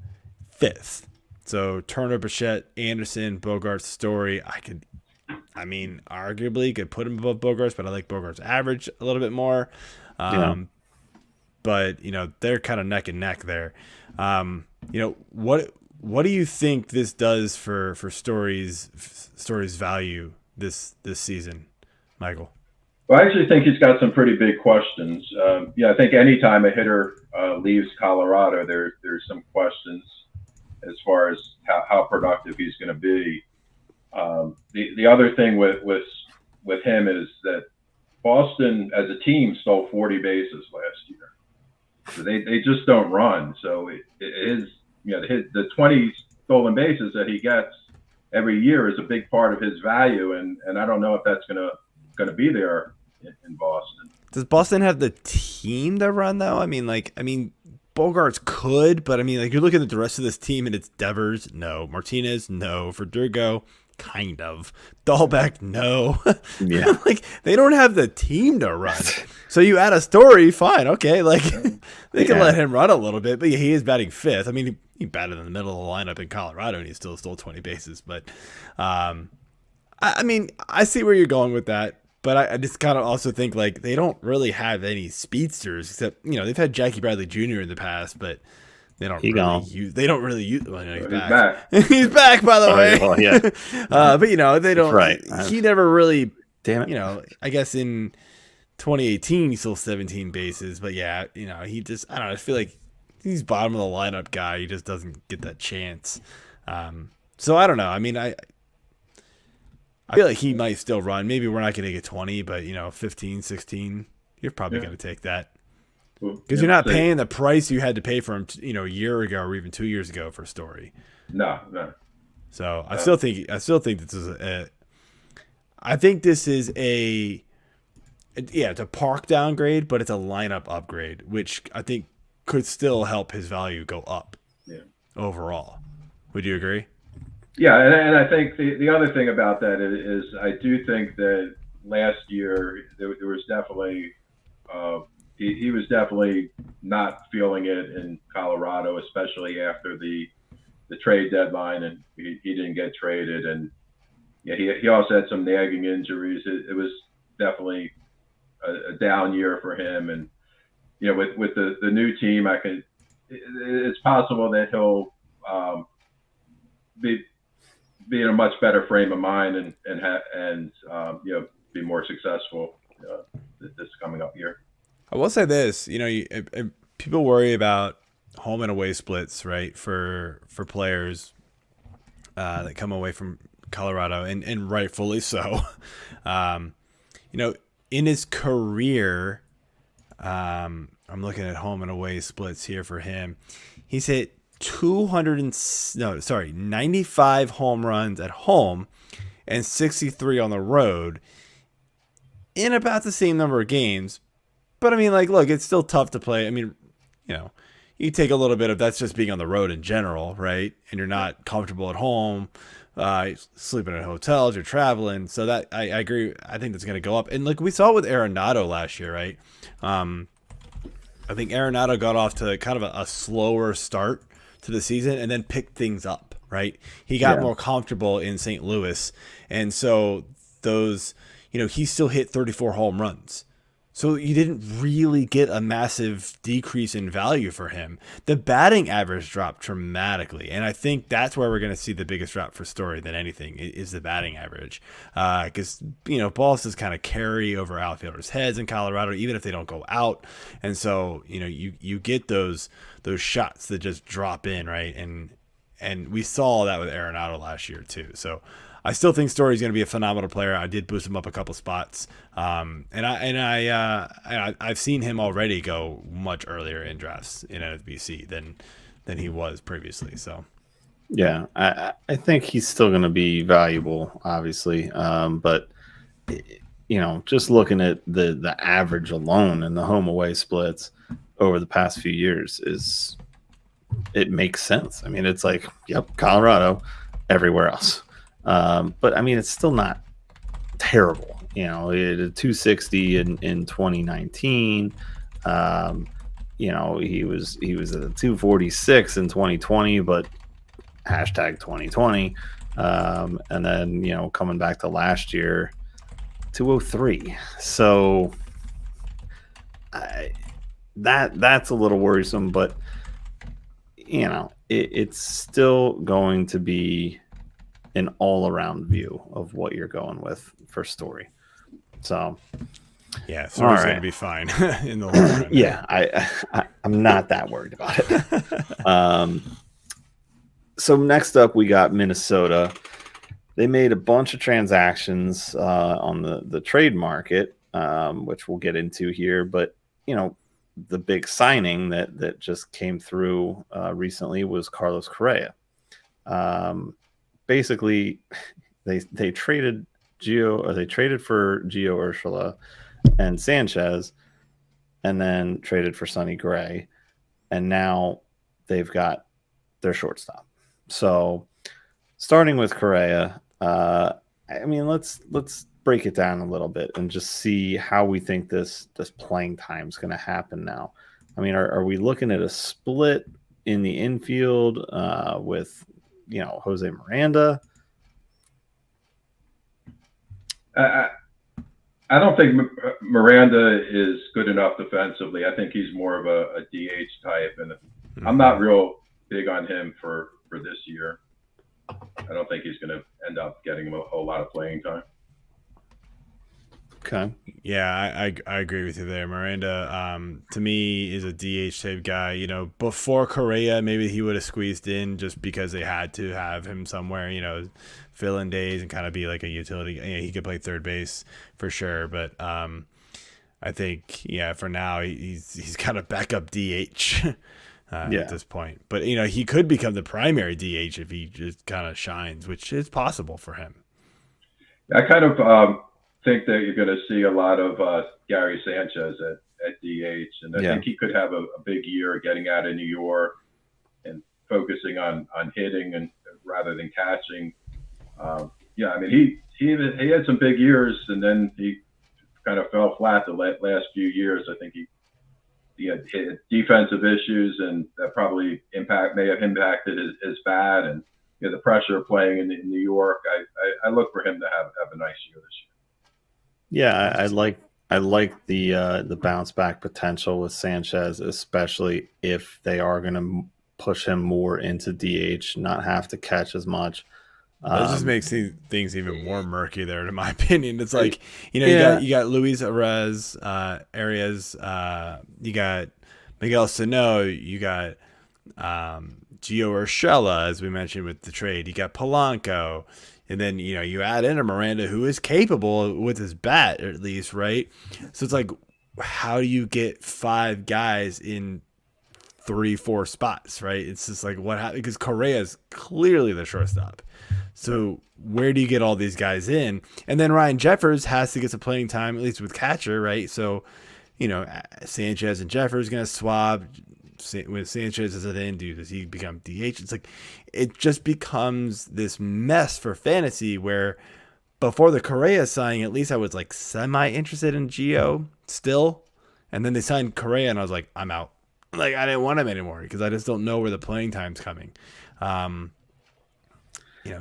5th. So, Turner, Bichette, Anderson, Bogarts, Story. Arguably could put him above Bogarts, but I like Bogarts' average a little bit more. But they're kind of neck and neck there. What do you think this does for Story's value this season, Michael? Well, I actually think he's got some pretty big questions. I think anytime a hitter leaves Colorado, there's some questions as far as how productive he's going to be. The other thing with him is that Boston as a team stole 40 bases last year. So they just don't run. So the 20 stolen bases that he gets every year is a big part of his value, and I don't know if that's gonna be there in Boston. Does Boston have the team to run though? Bogarts could, but you're looking at the rest of this team, and it's Devers, no. Martinez, no. Verdugo, kind of. Dahlbeck, no. Yeah. They don't have the team to run. So you add a Story, fine, okay. They can let him run a little bit, but he is batting 5th. He batted in the middle of the lineup in Colorado, and he still stole 20 bases. But, I see where you're going with that. But I just kind of also think, they don't really have any speedsters, except, they've had Jackie Bradley Jr. in the past, but they don't really use. Well, he's back. He's back, by the way. Well, yeah. But they don't. Right. He never really. Damn it. I guess in 2018 he stole 17 bases, but he just. I don't know. I feel like he's bottom of the lineup guy. He just doesn't get that chance. So I don't know. I feel like he might still run. Maybe we're not going to get 20, but 15, 16. You're probably going to take that. Because you're not paying the price you had to pay for him, a year ago or even 2 years ago for Story. No. So I still think this is I think this is a it's a park downgrade, but it's a lineup upgrade, which I think could still help his value go up overall. Would you agree? Yeah, and I think the other thing about that is I do think that last year there was definitely he was definitely not feeling it in Colorado, especially after the trade deadline, and he didn't get traded, and he also had some nagging injuries. It was definitely a down year for him, and with the new team, it's possible that he'll be in a much better frame of mind and be more successful this coming up year. I will say this, people worry about home and away splits, right, for players that come away from Colorado, and rightfully so. In his career, I'm looking at home and away splits here for him. He's hit 95 home runs at home and 63 on the road in about the same number of games. But I mean, look, it's still tough to play. I mean, you take a little bit of that's just being on the road in general, right? And you're not comfortable at home, sleeping in hotels, you're traveling. So that I agree. I think that's going to go up. And we saw it with Arenado last year, right? I think Arenado got off to kind of a slower start to the season and then picked things up, right? He got more comfortable in St. Louis. And so he still hit 34 home runs. So you didn't really get a massive decrease in value for him. The batting average dropped dramatically, and I think that's where we're going to see the biggest drop for Story than anything is the batting average. Because, balls just kind of carry over outfielders' heads in Colorado, even if they don't go out. And so, you get those shots that just drop in, right? And we saw that with Arenado last year too. So I still think Story's going to be a phenomenal player. I did boost him up a couple spots, and I've seen him already go much earlier in drafts in NFBC than he was previously. So, yeah, I think he's still going to be valuable, obviously, but just looking at the average alone and the home away splits over the past few years it makes sense. I mean, it's Colorado, everywhere else. But I mean, it's still not terrible. It had a 260 in 2019. He was at a 246 in 2020, but hashtag 2020. And then, coming back to last year, 203. So that's a little worrisome, but it's still going to be an all-around view of what you're going with for Story. So, yeah, Story's going to be fine in the long run. Yeah, I'm not that worried about it. So next up, we got Minnesota. They made a bunch of transactions on the trade market, which we'll get into here. But, the big signing that just came through recently was Carlos Correa. Basically, they traded for Gio Urshela and Sanchez, and then traded for Sonny Gray, and now they've got their shortstop. So, starting with Correa, let's break it down a little bit and just see how we think this playing time is going to happen now. I mean, are we looking at a split in the infield with Jose Miranda? I don't think Miranda is good enough defensively. I think he's more of a DH type, and I'm not real big on him for this year. I don't think he's going to end up getting a whole lot of playing time. Okay. Yeah, I agree with you there. Miranda, to me, is a DH type guy. Before Correa, maybe he would have squeezed in just because they had to have him somewhere, fill in days and kind of be like a utility. He could play third base for sure. But I think, for now, he's kind of backup DH at this point. But, he could become the primary DH if he just kind of shines, which is possible for him. I kind of think that you're going to see a lot of Gary Sanchez at DH, and I think he could have a big year getting out of New York and focusing on hitting and rather than catching. I mean, he had some big years, and then he kind of fell flat the last few years. I think he had defensive issues, and that probably may have impacted his bat, and the pressure of playing in New York. I look for him to have a nice year this year. Yeah, I like the bounce back potential with Sanchez, especially if they are going to push him more into DH, not have to catch as much. That just makes things even more murky there, in my opinion. It's like, you got Luis Arias, you got Miguel Sano, you got Gio Urshela, as we mentioned with the trade. You got Polanco, and then you add in a Miranda who is capable with his bat, at least, right? So it's like, how do you get 5 guys in 3-4 spots, right? It's just like, what happened? Because Correa is clearly the shortstop. So where do you get all these guys in? And then Ryan Jeffers has to get some playing time, at least with catcher, right? So, Sanchez and Jeffers going to swap. With Sanchez as an end, does he become DH? It's like, it just becomes this mess for fantasy where before the Correa signing, at least I was like semi-interested in Gio still. And then they signed Correa and I was like, I'm out. Like, I didn't want him anymore because I just don't know where the playing time's coming.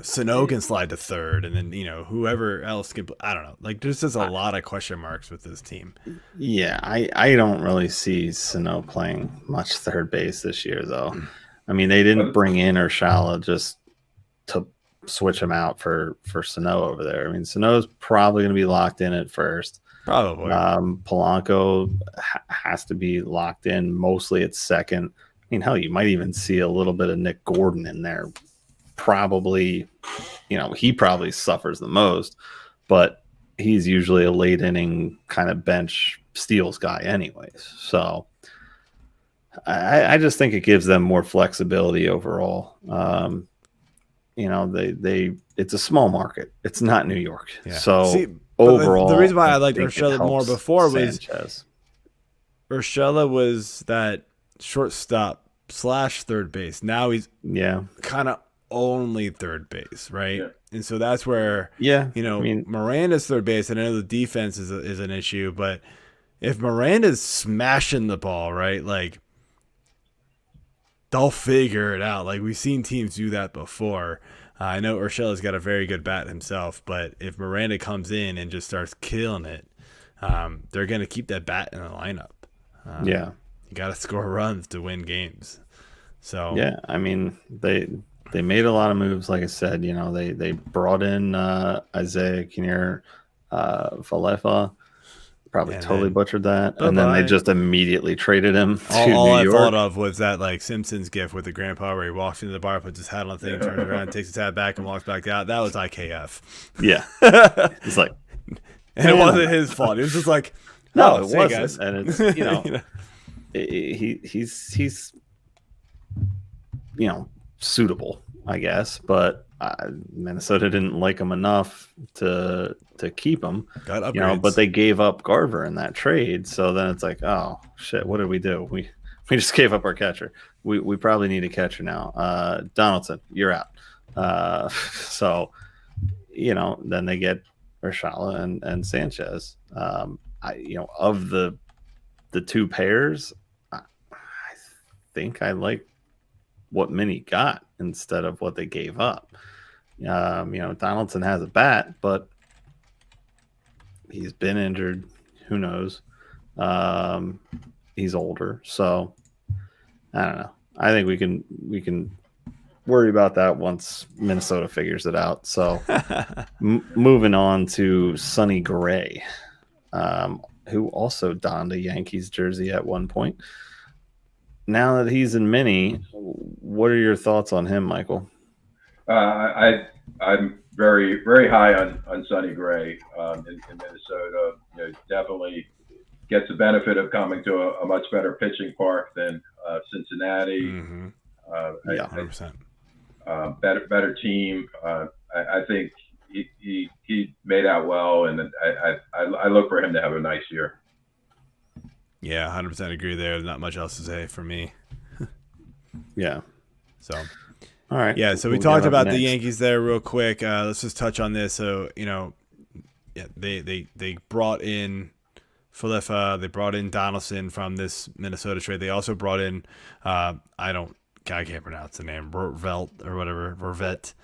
Sano can slide to third, and then whoever else can. I don't know. Like, there's just a lot of question marks with this team. Yeah, I don't really see Sano playing much third base this year, though. I mean, they didn't bring in Urshela just to switch him out for Sano over there. I mean, Sano's probably going to be locked in at first. Probably. Polanco has to be locked in mostly at second. I mean, hell, you might even see a little bit of Nick Gordon in there. Probably, he probably suffers the most, but he's usually a late inning kind of bench steals guy anyways. So I just think it gives them more flexibility overall. It's a small market. It's not New York. Yeah. So overall, the reason why I liked Urshela more before was Urshela was that shortstop / third base. Now he's kind of only third base, right? Yeah. And so that's where Miranda's third base, and I know the defense is an issue, but if Miranda's smashing the ball, right, like, they'll figure it out. Like, we've seen teams do that before. I know Urshela's got a very good bat himself, but if Miranda comes in and just starts killing it, they're going to keep that bat in the lineup. You got to score runs to win games. So I mean, they made a lot of moves. Like I said, they brought in Isaiah Kinnear, Falefa. Probably totally butchered that. And then they just immediately traded him to New York. All I thought of was that, like, Simpsons gif with the grandpa where he walks into the bar, puts his hat on the thing, turns around, takes his hat back, and walks back out. That was IKF. Yeah. It's like... And it wasn't his fault. It was just like, no, it wasn't. Guys. And it's, he's suitable, I guess, but Minnesota didn't like him enough to keep him. But they gave up Garver in that trade, so then it's like, oh shit, what did we do? We just gave up our catcher. We probably need a catcher now. Donaldson, you're out. So then they get Urshela and Sanchez. Of the two pairs, I think I like what Minnie got instead of what they gave up. Donaldson has a bat, but he's been injured. Who knows? He's older, so I don't know. I think we can worry about that once Minnesota figures it out. So moving on to Sonny Gray, who also donned a Yankees jersey at one point. Now that he's in Mini, what are your thoughts on him, Michael? I'm very, very high on Sonny Gray in Minnesota. Definitely gets the benefit of coming to a much better pitching park than Cincinnati. Mm-hmm. 100%. Better team. I think he made out well, and I look for him to have a nice year. Yeah, 100% agree there. Not much else to say for me. Yeah. So, all right. Yeah, so we We'll talked get up about the next. Yankees there real quick. Let's just touch on this. So, yeah, they brought in Falefa. They brought in Donaldson from this Minnesota trade. They also brought in, I can't pronounce the name, Vervelt or whatever, Vervet.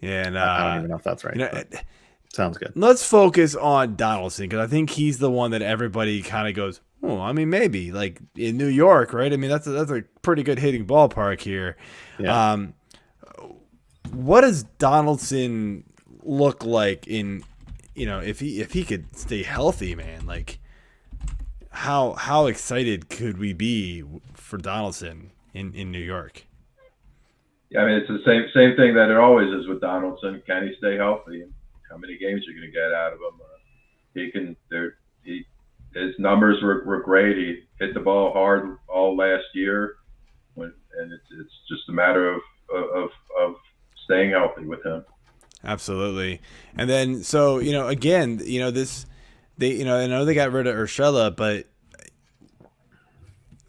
And I don't even know if that's right. But sounds good. let's focus on Donaldson because I think he's the one that everybody kind of goes, oh, I mean, maybe like in New York, right? I mean, that's a pretty good hitting ballpark here. Yeah. What does Donaldson look like in, if he could stay healthy, man? Like, how excited could we be for Donaldson in New York? Yeah, I mean, it's the same thing that it always is with Donaldson. Can he stay healthy? And how many games you're going to get out of him? His numbers were great. He hit the ball hard all last year, and it's just a matter of staying healthy with him. Absolutely. And then, so, again, I know they got rid of Urshela, but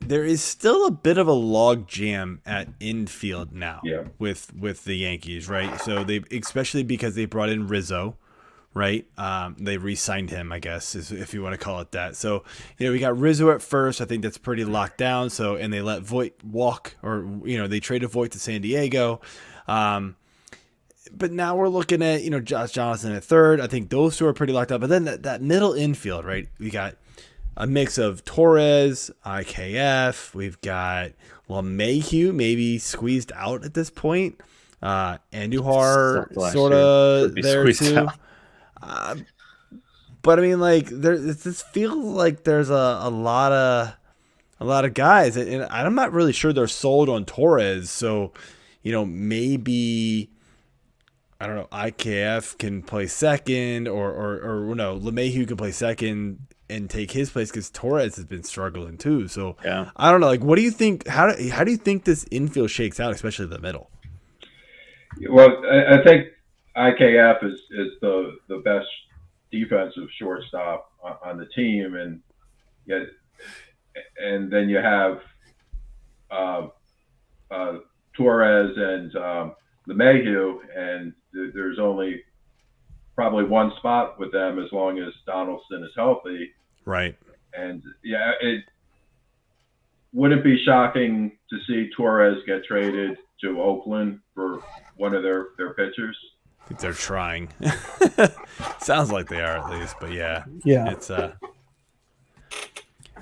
there is still a bit of a log jam at infield now with the Yankees, right? So especially because they brought in Rizzo, right? They re-signed him, I guess, if you want to call it that. So, we got Rizzo at first. I think that's pretty locked down. So, and they let Voit walk, or, they traded Voit to San Diego. But now we're looking at, Josh Johnson at third. I think those two are pretty locked up. But then that middle infield, right? We got a mix of Torres, IKF. We've got LeMahieu maybe squeezed out at this point. Andujar sort of there too. But I mean, like, this feels like there's a lot of guys, and I'm not really sure they're sold on Torres. So, maybe, I don't know, IKF can play second, or no, LeMahieu can play second and take his place because Torres has been struggling too. So yeah. I don't know. Like, what do you think? How do you think this infield shakes out, especially the middle? Well, I think IKF is the best defensive shortstop on the team, and then you have Torres and LeMahieu, and there's only probably one spot with them as long as Donaldson is healthy. Right. And yeah, it wouldn't be shocking to see Torres get traded to Oakland for one of their pitchers. I think they're trying. Sounds like they are, at least, but yeah. It's I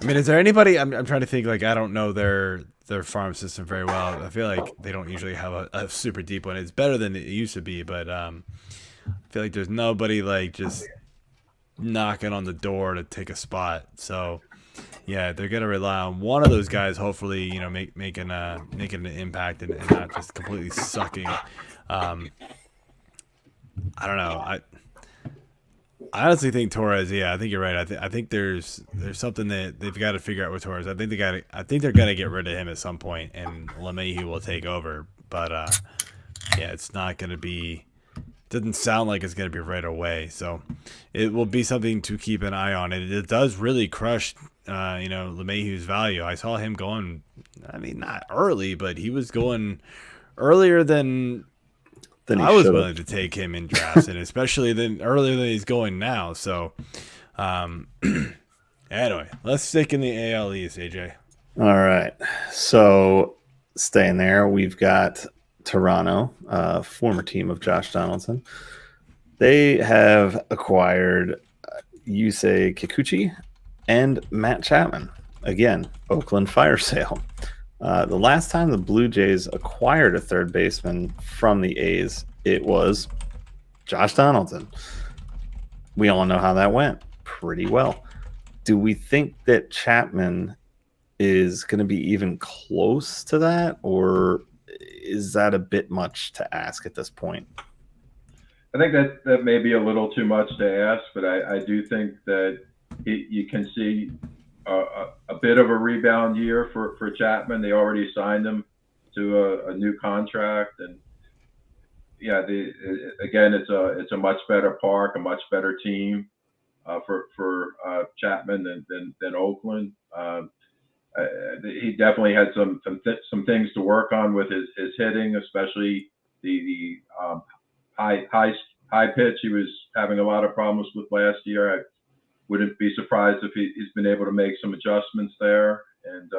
mean, is there anybody? I'm trying to think. Like, I don't know their farm system very well. I feel like they don't usually have a super deep one. It's better than it used to be, but I feel like there's nobody like just knocking on the door to take a spot. So yeah, they're gonna rely on one of those guys. Hopefully, making an impact and not just completely sucking. I don't know. I honestly think Torres. Yeah, I think you're right. I think there's something that they've got to figure out with Torres. I think they're gonna get rid of him at some point, and LeMahieu will take over. But yeah, it's not gonna be. Doesn't sound like it's gonna be right away. So it will be something to keep an eye on. It does really crush, LeMahieu's value. I saw him going. I mean, not early, but he was going earlier than I was willing to take him in drafts, and especially earlier than he's going now. So, anyway, let's stick in the AL East, AJ. All right. So, staying there, we've got Toronto, former team of Josh Donaldson. They have acquired Yusei Kikuchi and Matt Chapman. Again, Oakland fire sale. The last time the Blue Jays acquired a third baseman from the A's, it was Josh Donaldson. We all know how that went pretty well. Do we think that Chapman is going to be even close to that, or is that a bit much to ask at this point? I think that may be a little too much to ask, but I do think that you can see a bit of a rebound year for Chapman. They already signed him to a new contract, and yeah, again, it's a much better park, a much better team for Chapman than Oakland. He definitely had some things to work on with his hitting, especially the high pitch. He was having a lot of problems with last year. I wouldn't be surprised if he's been able to make some adjustments there. And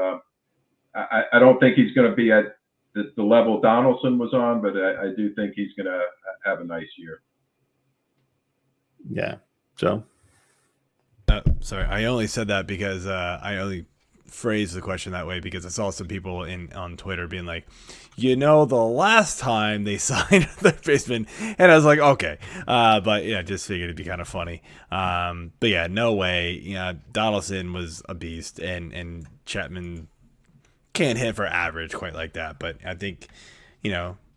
I don't think he's going to be at the level Donaldson was on, but I do think he's going to have a nice year. Yeah. Joe? Sorry, I only said that because I only phrased the question that way because I saw some people on Twitter being like, the last time they signed the baseman, and I was like, okay, but yeah, just figured it'd be kind of funny. But yeah, no way. Donaldson was a beast, and Chapman can't hit for average quite like that. But I think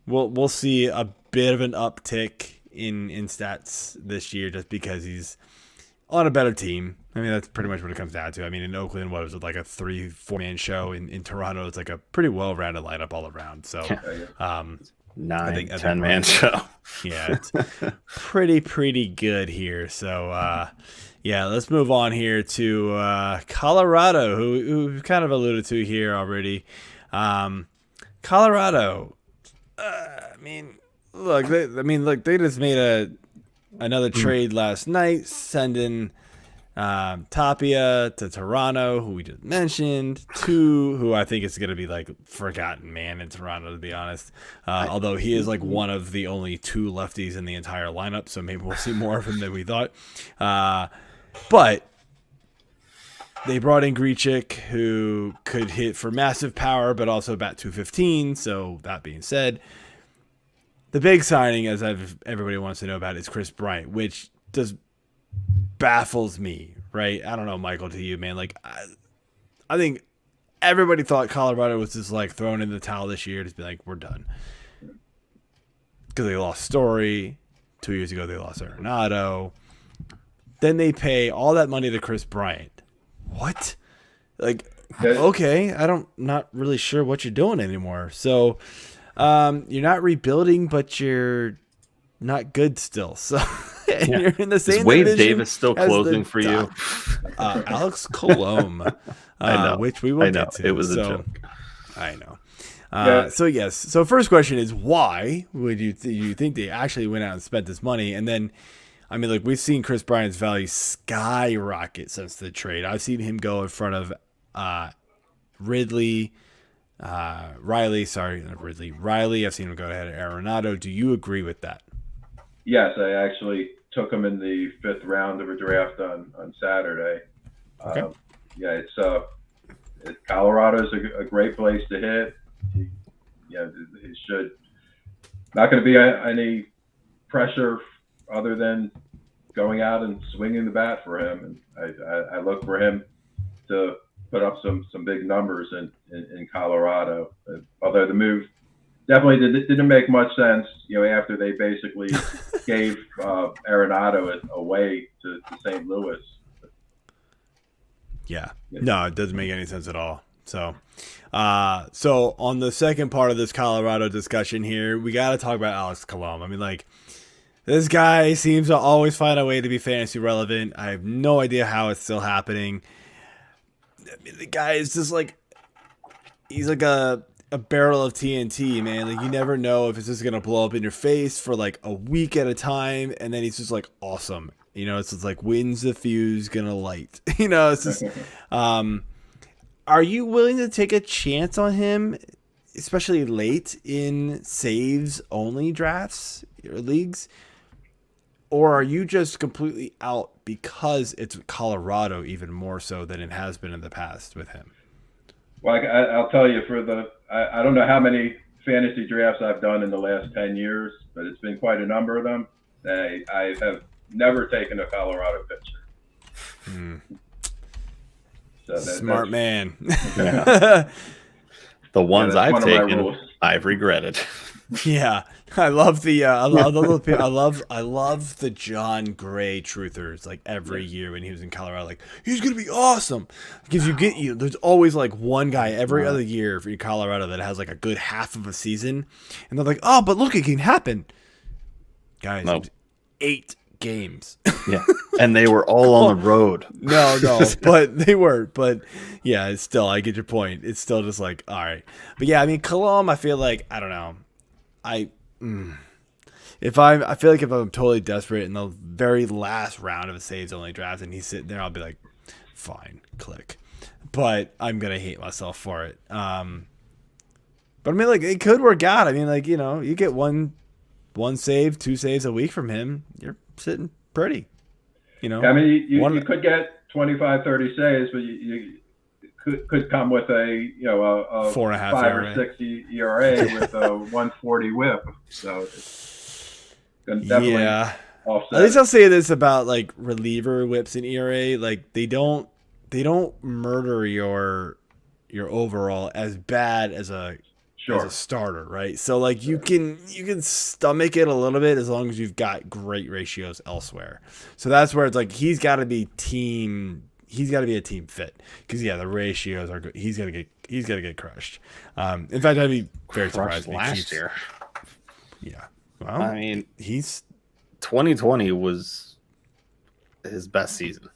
we'll see a bit of an uptick in stats this year just because he's on a better team. I mean, that's pretty much what it comes down to. I mean, in Oakland, what was it, like a 3-4 man show? In Toronto, it's like a pretty well-rounded lineup all around. So, 9-10 man show. Yeah, it's pretty good here. So, yeah, let's move on here to Colorado, who we've kind of alluded to here already. Colorado, they just made another trade last night, sending Tapia to Toronto, who we just mentioned, who I think is going to be like forgotten man in Toronto, to be honest. Although he is like one of the only 2 lefties in the entire lineup, so maybe we'll see more of him than we thought. But they brought in Grichuk, who could hit for massive power, but also bat 215. So that being said, the big signing, as everybody wants to know about, is Kris Bryant, which just baffles me, right? I don't know, Michael, to you, man. Like, I think everybody thought Colorado was just like thrown in the towel this year, just be like, we're done. Because they lost Story. 2 years ago, they lost Arenado. Then they pay all that money to Kris Bryant. What? Like, okay, not really sure what you're doing anymore. So, you're not rebuilding, but you're not good still. So you're in the same. Is Wade division Davis still closing for you? Alex Colome, I know. which we will get to. It was a joke. I know. So yes. So first question is, why would you think they actually went out and spent this money? And then, I mean, we've seen Kris Bryant's value skyrocket since the trade. I've seen him go in front of Riley. I've seen him go ahead of Arenado. Do you agree with that? Yes, I actually took him in the 5th round of a draft on Saturday. Okay. Colorado's a great place to hit. It should not going to be any pressure other than going out and swinging the bat for him. And I look for him to put up some big numbers in Colorado. Although the move definitely didn't make much sense, after they basically gave Arenado away to St. Louis. Yeah. No, it doesn't make any sense at all. So on the second part of this Colorado discussion here, we got to talk about Alex Colome. I mean, this guy seems to always find a way to be fantasy relevant. I have no idea how it's still happening. I mean, the guy is just he's like a barrel of TNT, man. You never know if it's just gonna blow up in your face for a week at a time, and then he's just awesome. It's just when's the fuse gonna light? It's just. Are you willing to take a chance on him, especially late in saves only drafts or leagues, or are you just completely out because it's Colorado even more so than it has been in the past with him? Well, I'll tell you, I don't know how many fantasy drafts I've done in the last 10 years, but it's been quite a number of them. I have never taken a Colorado pitcher. So Smart man. Yeah. The ones I've taken, I've regretted. Yeah, I love the I love the John Gray truthers every year when he was in Colorado. He's gonna be awesome because there's always one guy every other year for Colorado that has a good half of a season, and they're oh, but look, it can happen. guys, No. 8 games. Yeah, and they were all on the road. No, but they were. But yeah, it's still, I get your point. It's still just like, all right. But yeah, I mean, Colome, I feel like, I don't know. I feel like if I'm totally desperate in the very last round of a saves only draft and he's sitting there, I'll be like, fine, click. But I'm gonna hate myself for it. But I mean, like, it could work out. I mean, like, you know, you get one save, 2 saves a week from him, you're sitting pretty. You know, I mean, you could get 25, 30 saves, but you could come with a 4.5 5 ERA. or 6 ERA with a 140 WHIP. So it's gonna definitely offset. At least I'll say this about like reliever whips and ERA, like they don't murder your overall as bad as a starter, right? So like you can stomach it a little bit as long as you've got great ratios elsewhere. So that's where it's like he's got to be a team fit because the ratios are good. He's gonna get crushed. In fact, I'd be very surprised last year. Yeah, well, I mean, 2020 was his best season.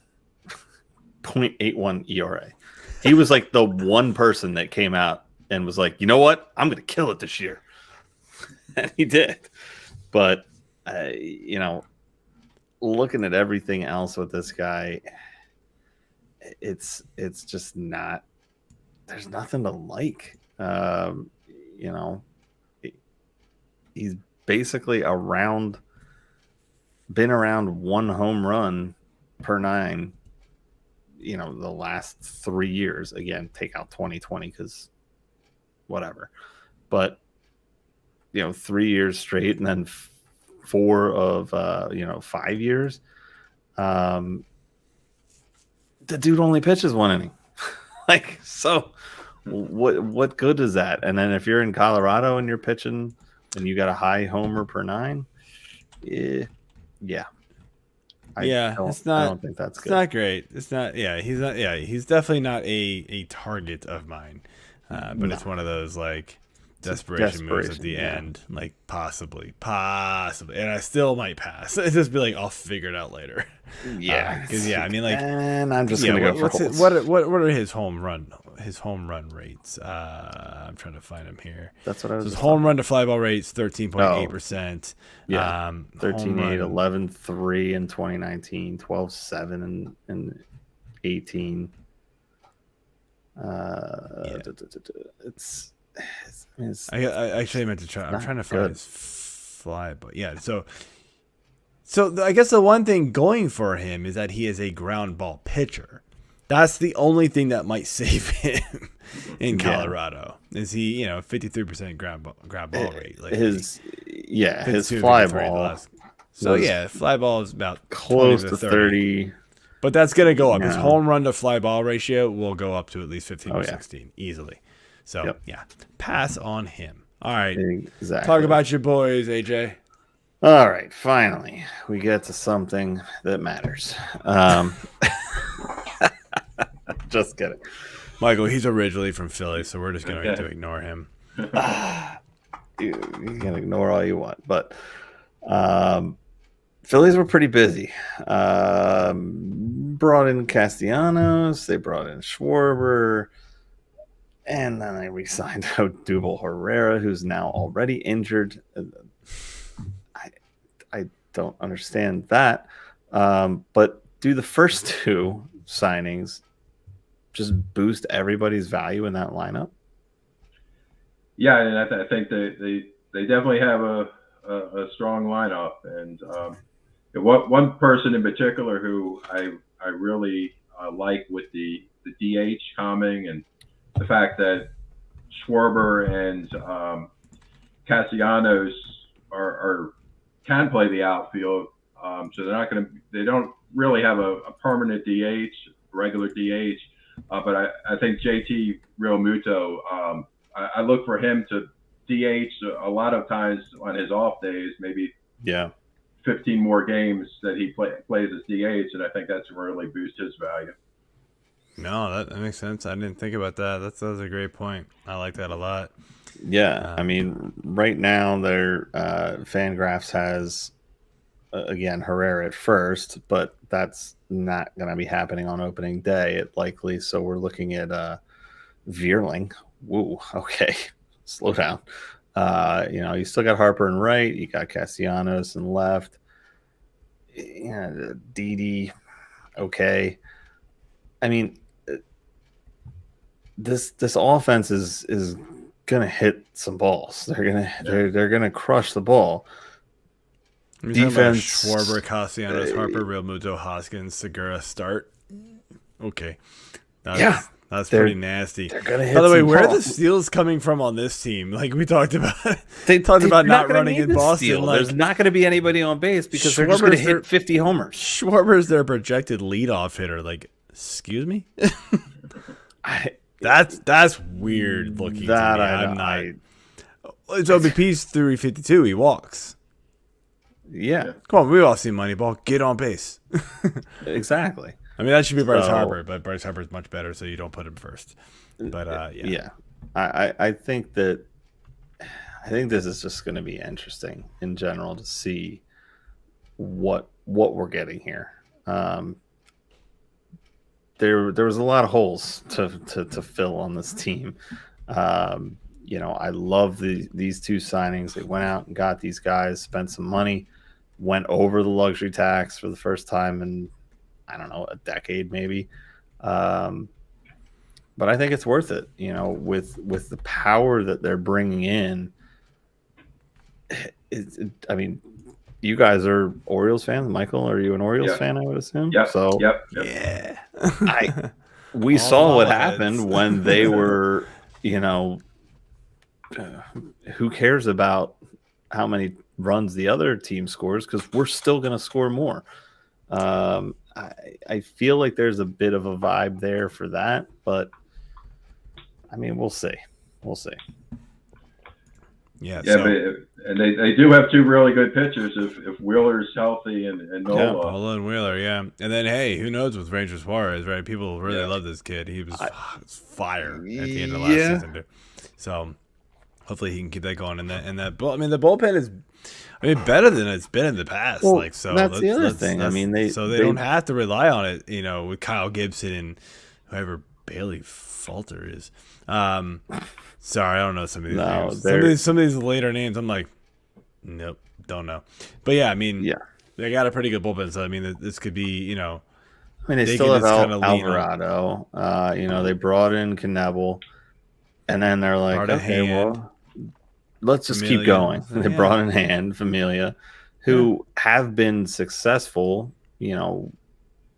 0.81 ERA. He was like the one person that came out and was like, you know what? I'm going to kill it this year. And he did. But, looking at everything else with this guy, it's just not, there's nothing to like. He's basically been around 1 home run per 9, the last 3 years. Again, take out 2020 because whatever. But, 3 years straight and then 4 of, 5 years. The dude only pitches 1 inning. So what good is that? And then if you're in Colorado and you're pitching and you got a high homer per 9, I don't think that's good. It's not great. It's not. Yeah, he's not. Yeah, he's definitely not a target of mine. But it's one of those like desperation moves at the end, like possibly, and I still might pass. It's just be like, I'll figure it out later. Yeah, because I mean, like, and I'm just gonna go for Holtz. What are his home run rates? I'm trying to find him here. That's what I was. His home run to fly ball rates 13.8%. Yeah, 13.8, 11.3 in 2019, 12.7 in 18. I actually meant to try. I'm trying to find his fly, but so I guess the one thing going for him is that he is a ground ball pitcher. That's the only thing that might save him in Colorado. Is he 53% ground ball rate? Like his fly ball. Fly ball is about close to 30. But that's going to go up. His home run to fly ball ratio will go up to at least 15 or 16 easily. So, pass on him. All right. Exactly. Talk about your boys, AJ. All right. Finally, we get to something that matters. Just kidding. Michael, he's originally from Philly, so we're just going to ignore him. You can ignore all you want. But Phillies were pretty busy. Brought in Castellanos. They brought in Schwarber. And then they re-signed Odubel Herrera, who's now already injured. I don't understand that. But do the first 2 signings just boost everybody's value in that lineup? Yeah, and I think they definitely have a strong lineup. And one person in particular who I really like with the DH coming, and the fact that Schwarber and Castellanos can play the outfield, so they don't really have a permanent DH, regular DH. But I think JT Realmuto, I look for him to DH a lot of times on his off days, maybe 15 more games that he plays as DH, and I think that's really boost his value. No, that makes sense. I didn't think about that. That was a great point. I like that a lot. Yeah, I mean, right now their Fangraphs has again, Herrera at first, but that's not going to be happening on opening day, it likely. So we're looking at Vierling. Woo, okay, slow down. You still got Harper and right. You got Castellanos and left. Yeah, Didi, okay. I mean, this offense is gonna hit some balls. They're gonna crush the ball. Defense: Schwarber, Castellanos, Harper, Real Muto, Hoskins, Segura. Start. Okay. That's pretty nasty. They're gonna hit. By the way, some where balls. are the steals coming from on this team? Like we talked about, they talked about not running in Boston. Like, there's not going to be anybody on base because they're just going to hit 50 homers. Schwarber's their projected leadoff hitter. Like, excuse me. That's weird looking. That to me. I'm not. It's OBP's 352. He walks. Yeah. Come on, we've all seen Moneyball. Get on base. Exactly. I mean, that should be Bryce Harper, but Bryce Harper is much better, so you don't put him first. But yeah. I think this is just going to be interesting in general to see what we're getting here. There was a lot of holes to fill on this team. I love these two signings. They went out and got these guys, spent some money, went over the luxury tax for the first time in, I don't know, a decade maybe. But I think it's worth it, with the power that they're bringing in. I mean, you guys are Orioles fans. Michael, are you an Orioles fan, I would assume? Yep. So, Yep. yeah. we saw what happened when they were, who cares about how many runs the other team scores, because we're still going to score more. I feel like there's a bit of a vibe there for that, but I mean, we'll see. Yeah. And they do have two really good pitchers if Wheeler's healthy and Nola. Yeah, Nola and Wheeler, yeah. And then, hey, who knows with Ranger Suarez, right? People really love this kid. He was fire at the end of last season, too. So hopefully he can keep that going. And the bullpen is, better than it's been in the past. Well, that's the other thing. They don't have to rely on it, with Kyle Gibson and whoever Bailey Falter is. Sorry, I don't know some of these names. Some of these later names, I'm like, nope, don't know. But yeah, they got a pretty good bullpen. So this could be, they still have Alvarado. They brought in Knebel, and then they're like, let's just keep going. They brought in Hand, Familia, who have been successful,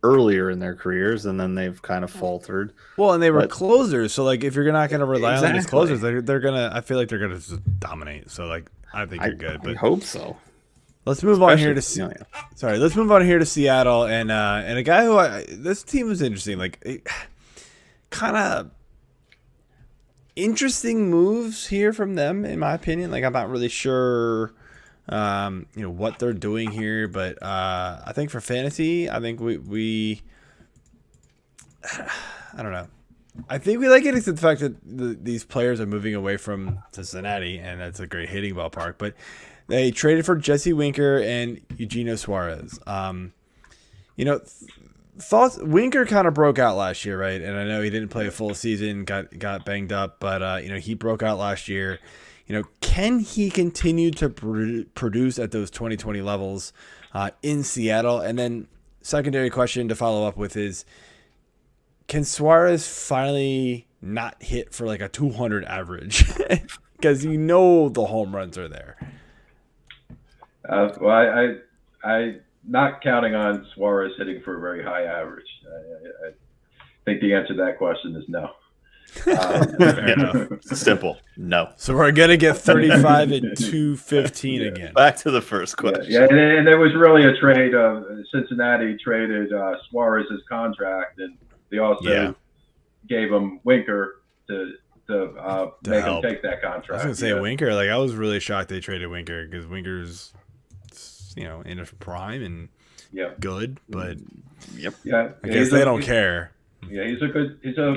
earlier in their careers, and then they've kind of faltered. Well, and they were closers, so if you're not going to rely on these closers, they're gonna. I feel like they're gonna just dominate. So I think you're good. But I hope so. Let's move on here to Let's move on here to Seattle and a guy who this team was interesting. Kind of interesting moves here from them, in my opinion. I'm not really sure. What they're doing here, but I think for fantasy, I think we I don't know. I think we like getting to the fact that these players are moving away from Cincinnati, and that's a great hitting ballpark. But they traded for Jesse Winker and Eugenio Suarez. Thoughts? Winker kind of broke out last year, right? And I know he didn't play a full season, got banged up, but he broke out last year. Can he continue to produce at those 2020 levels in Seattle? And then secondary question to follow up with is, can Suarez finally not hit for a 200 average? Because the home runs are there. Well, I not counting on Suarez hitting for a very high average. I think the answer to that question is no. Fair enough. Simple. No. So we're gonna get 35 and 215 again. Back to the first question. Yeah, and there was really a trade. Cincinnati traded Suarez's contract, and they also gave him Winker to make him take that contract. I was gonna say Winker. I was really shocked they traded Winker because Winker's in his prime and good, but I guess they don't care. Yeah, he's a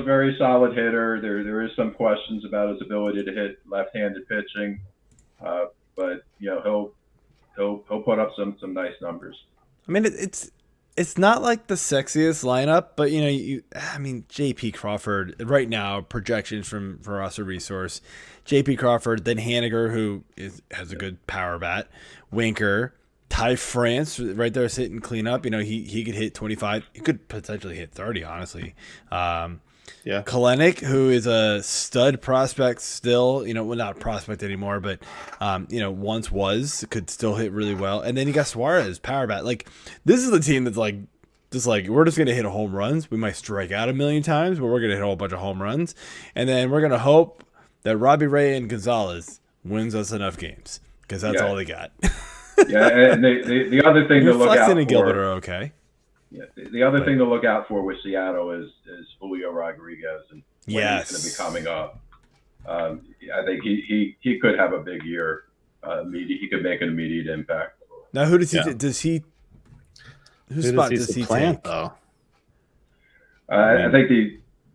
very solid hitter. There is some questions about his ability to hit left-handed pitching, but he'll put up some nice numbers. I mean, it's not like the sexiest lineup, but I mean, J.P. Crawford right now, projections from Roster Resource, J.P. Crawford, then Haniger, who has a good power bat, Winkler, Ty France right there sitting clean up. He could hit 25. He could potentially hit 30, honestly. Yeah. Kalenic, who is a stud prospect still, well, not a prospect anymore, but, once could still hit really well. And then you got Suarez, power bat. Like, this is the team that's like, we're just going to hit home runs. We might strike out a million times, but we're going to hit a whole bunch of home runs. And then we're going to hope that Robbie Ray and Gonzalez wins us enough games because that's all they got. Yeah, and the other thing to look out Flexen and Gilbert for, are okay. yeah, the other thing to look out for with Seattle is Julio Rodriguez and when Yes. he's going to be coming up. I think he could have a big year. He could make an immediate impact. Now, who does he? Yeah. Does he? Whose Who spot does does he supplant, take? though? I think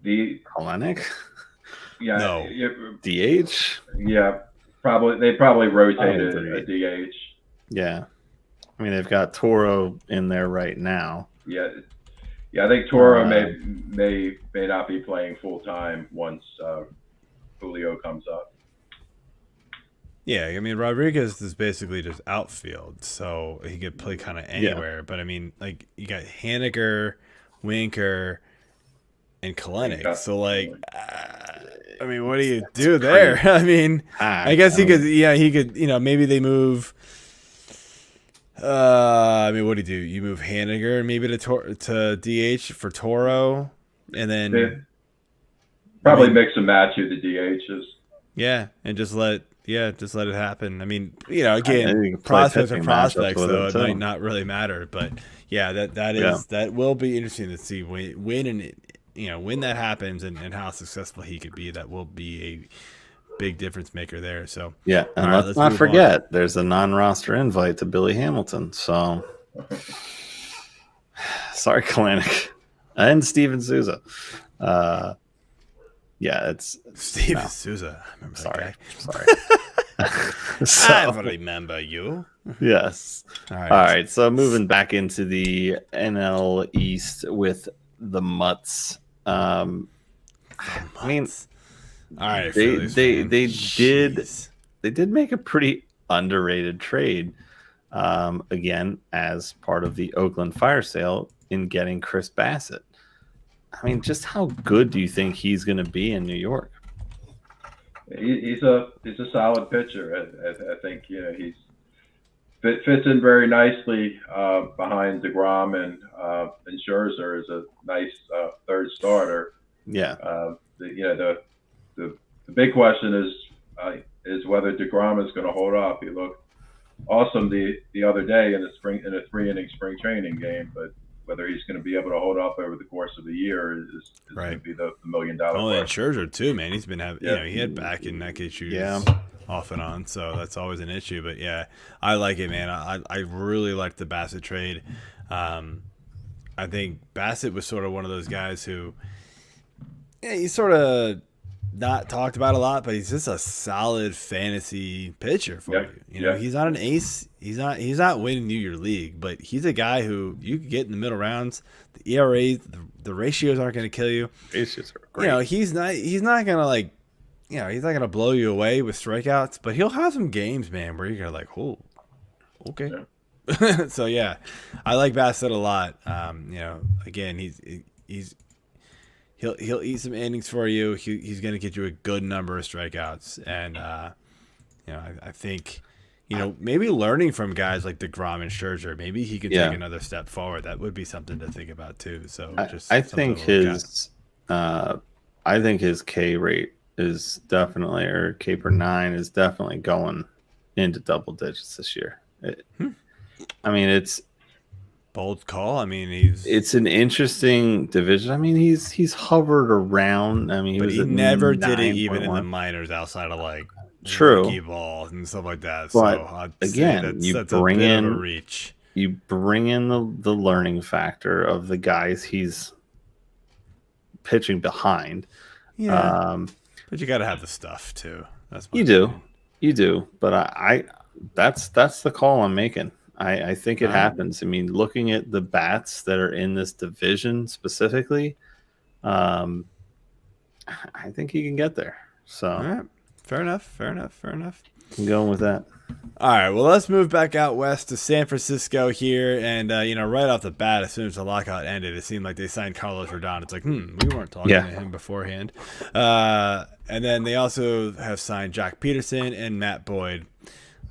the Kalenic? yeah No. DH? yeah probably they probably rotated a DH. Yeah. I mean, they've got Toro in there right now. Yeah, I think Toro may not be playing full time once Julio comes up. Yeah, I mean Rodriguez is basically just outfield, so he could play kind of anywhere. But I mean, like you got Haniger, Winkler, and Kalenic. So like, I mean, what do you do there? I mean, I guess he could. Yeah, he could. Maybe they move. I mean, what do you do? You move Haniger maybe to DH for Toro, and then probably mix and match you the DHs. Yeah, and just let it happen. I mean, again, can play prospects are pitching prospects, matchups with so it, it too. might not really matter. But yeah, that will be interesting to see when that happens and how successful he could be. That will be a big difference maker there. So Yeah, and all right, let's move not on. forget, there's a non-roster invite to Billy Hamilton. So, sorry, Kalenic. And Steven Souza. Yeah, it's Steven no. Souza. I remember Sorry. that So, guy. I remember you. yes. All right. All right. So moving back into the NL East with the Mutts. I mean, All right, they Phillies they fan. they did Jeez. they did make a pretty underrated trade. Again, as part of the Oakland fire sale in getting Kris Bassett. I mean, just how good do you think he's going to be in New York? He's a solid pitcher. I think he's fits in very nicely behind DeGrom and Scherzer is a nice third starter. Yeah, The big question is whether DeGrom is going to hold up. He looked awesome the other day in a 3-inning spring training game, but whether he's going to be able to hold up over the course of the year is going to be the $1 million Oh, and question. Scherzer too, man. He's been having, Yeah. he had back and neck issues Yeah. off and on, so that's always an issue. But yeah, I like it, man. I really like the Bassett trade. I think Bassett was sort of one of those guys who, he's sort of not talked about a lot, but he's just a solid fantasy pitcher for you. He's not an ace. He's not winning you your league, but he's a guy who you can get in the middle rounds. The ERA, the ratios aren't going to kill you. ratios are great. He's not gonna he's not gonna blow you away with strikeouts, but he'll have some games, man, where you're like, oh, okay. Yeah. So yeah, I like Bassett a lot. Again, he'll eat some innings for you. He's gonna get you a good number of strikeouts, and I think. Maybe learning from guys like DeGrom and Scherzer, maybe he could take another step forward. That would be something to think about too. So I think his K rate is definitely, or K per 9 is definitely going into double digits this year. I mean, it's bold call. I mean, it's an interesting division. I mean, he's hovered around. I mean, but was he at never did it even in the 9.1. minors outside of True rookie ball and stuff like that. But so I'd again, say that's bring a bit in of a reach. You bring in the learning factor of the guys he's pitching behind. Yeah, but you got to have the stuff too. That's my you opinion. do, but I that's the call I'm making. I think it happens. I mean, looking at the bats that are in this division specifically, I think he can get there. So, all right. Fair enough. I'm going with that. All right, well, let's move back out west to San Francisco here. And, right off the bat, as soon as the lockout ended, it seemed like they signed Carlos Rodon. It's like, we weren't talking to him beforehand. And then they also have signed Jack Peterson and Matt Boyd.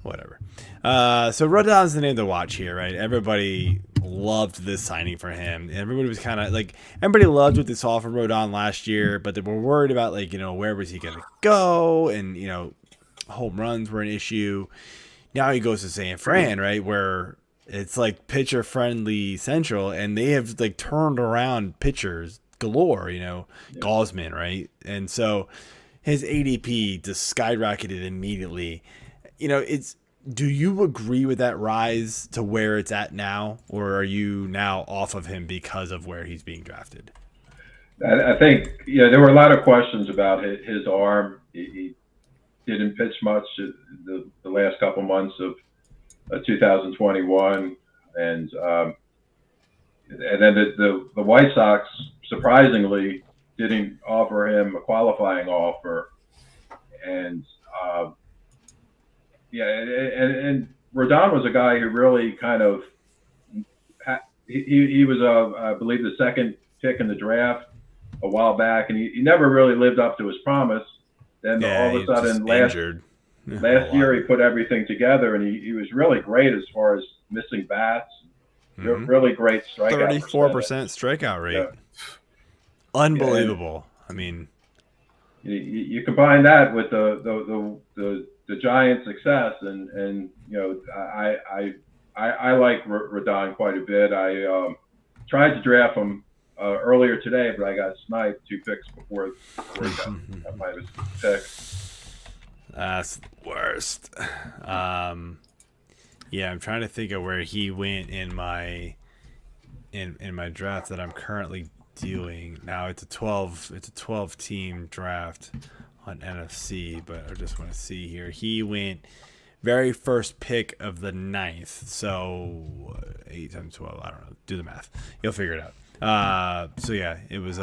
Whatever. So Rodon's the name to watch here, right? Everybody loved this signing for him. Everybody was kind of like, everybody loved what they saw from Rodon last year, but they were worried about, like, where was he going to go? And, home runs were an issue. Now he goes to San Fran, right, where it's like pitcher friendly central, and they have like turned around pitchers galore, Gausman, right? And so his ADP just skyrocketed immediately. Do you agree with that rise to where it's at now, or are you now off of him because of where he's being drafted? I think, there were a lot of questions about his arm. He didn't pitch much the last couple months of 2021, and then the White Sox surprisingly didn't offer him a qualifying offer, and and Rodon was a guy who really kind of he was I believe the second pick in the draft a while back, and he never really lived up to his promise. Then all of a sudden, last year, he put everything together, and he was really great as far as missing bats. Really great strikeout. 34% strikeout rate. Yeah. Unbelievable. And, you combine that with the Giants' success, and I like Rodon quite a bit. I tried to draft him earlier today, but I got sniped 2 picks before he got my pick. That's the worst. I'm trying to think of where he went in my draft that I'm currently doing. Now it's a 12 team draft on NFC, but I just want to see here. He went very first pick of the 9th. So 8 times 12, I don't know. Do the math. You'll figure it out. It was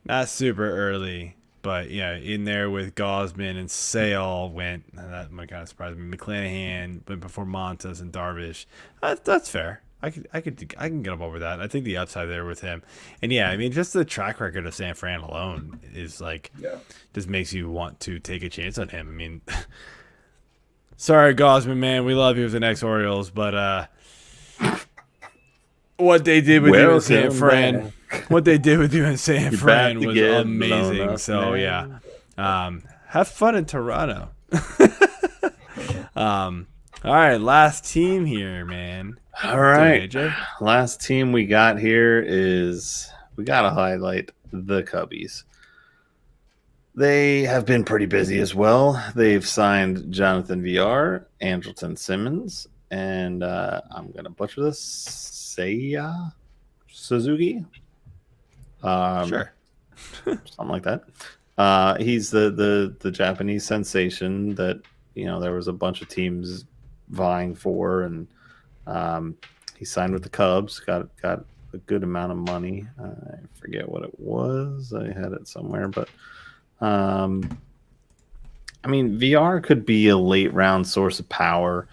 not super early, but in there with Gausman and Seiya went. That might kind of surprise me. McClanahan went before Montas and Darvish. That's fair. I can get up over that. I think the upside there with him, and just the track record of San Fran alone is like, just makes you want to take a chance on him. Sorry Gausman, man, we love you with the next Orioles, but what they did with you in San Fran, was amazing. So have fun in Toronto. All right, last team here, man. All right, last team we got here is we got to highlight the Cubbies. They have been pretty busy as well. They've signed Jonathan Villar, Andrelton Simmons, and I'm going to butcher this, Seiya Suzuki. Sure. Something like that. He's the Japanese sensation that, there was a bunch of teams vying for, and he signed with the Cubs, got a good amount of money. I forget what it was. I had it somewhere, but VR could be a late round source of power.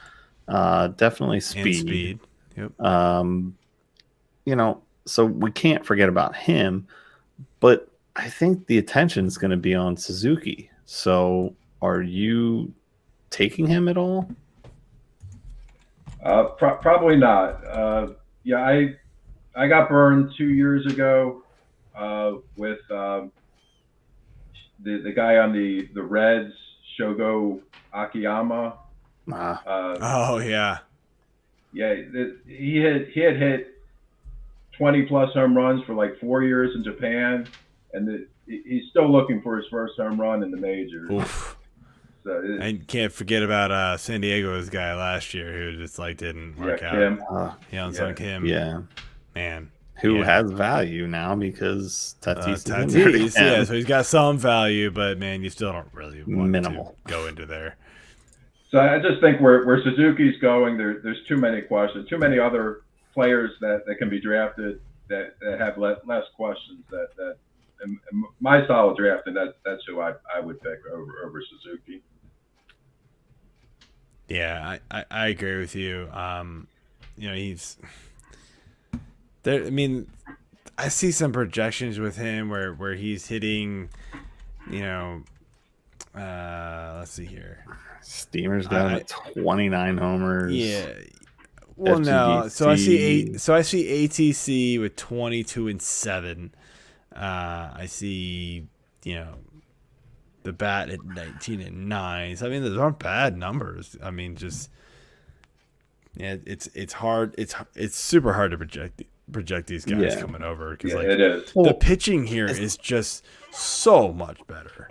Definitely speed. Yep. So we can't forget about him, but I think the attention is going to be on Suzuki. So are you taking him at all? Probably not. I got burned 2 years ago with the guy on the Reds, Shogo Akiyama. He had hit 20 plus home runs for like 4 years in Japan, and he's still looking for his first home run in the majors. Oof. So I can't forget about San Diego's guy last year who just didn't work out. Kim. Yeah, man, who has value now because Tatis. So he's got some value, but man, you still don't really want minimal to go into there. So I just think where Suzuki's going, there's too many questions, too many other players that can be drafted that have less questions. That in my style of drafting, that's who I would pick over Suzuki. Yeah, I agree with you. He's there. I mean, I see some projections with him where he's hitting, let's see here. Steamer's got him at 29 homers. Yeah. Well, no. So I see ATC with 22 and 7. I see, the bat at 19 and 9. So I mean, those aren't bad numbers. I mean, just it's hard. It's super hard to project these guys coming over because it is. The pitching here is just so much better.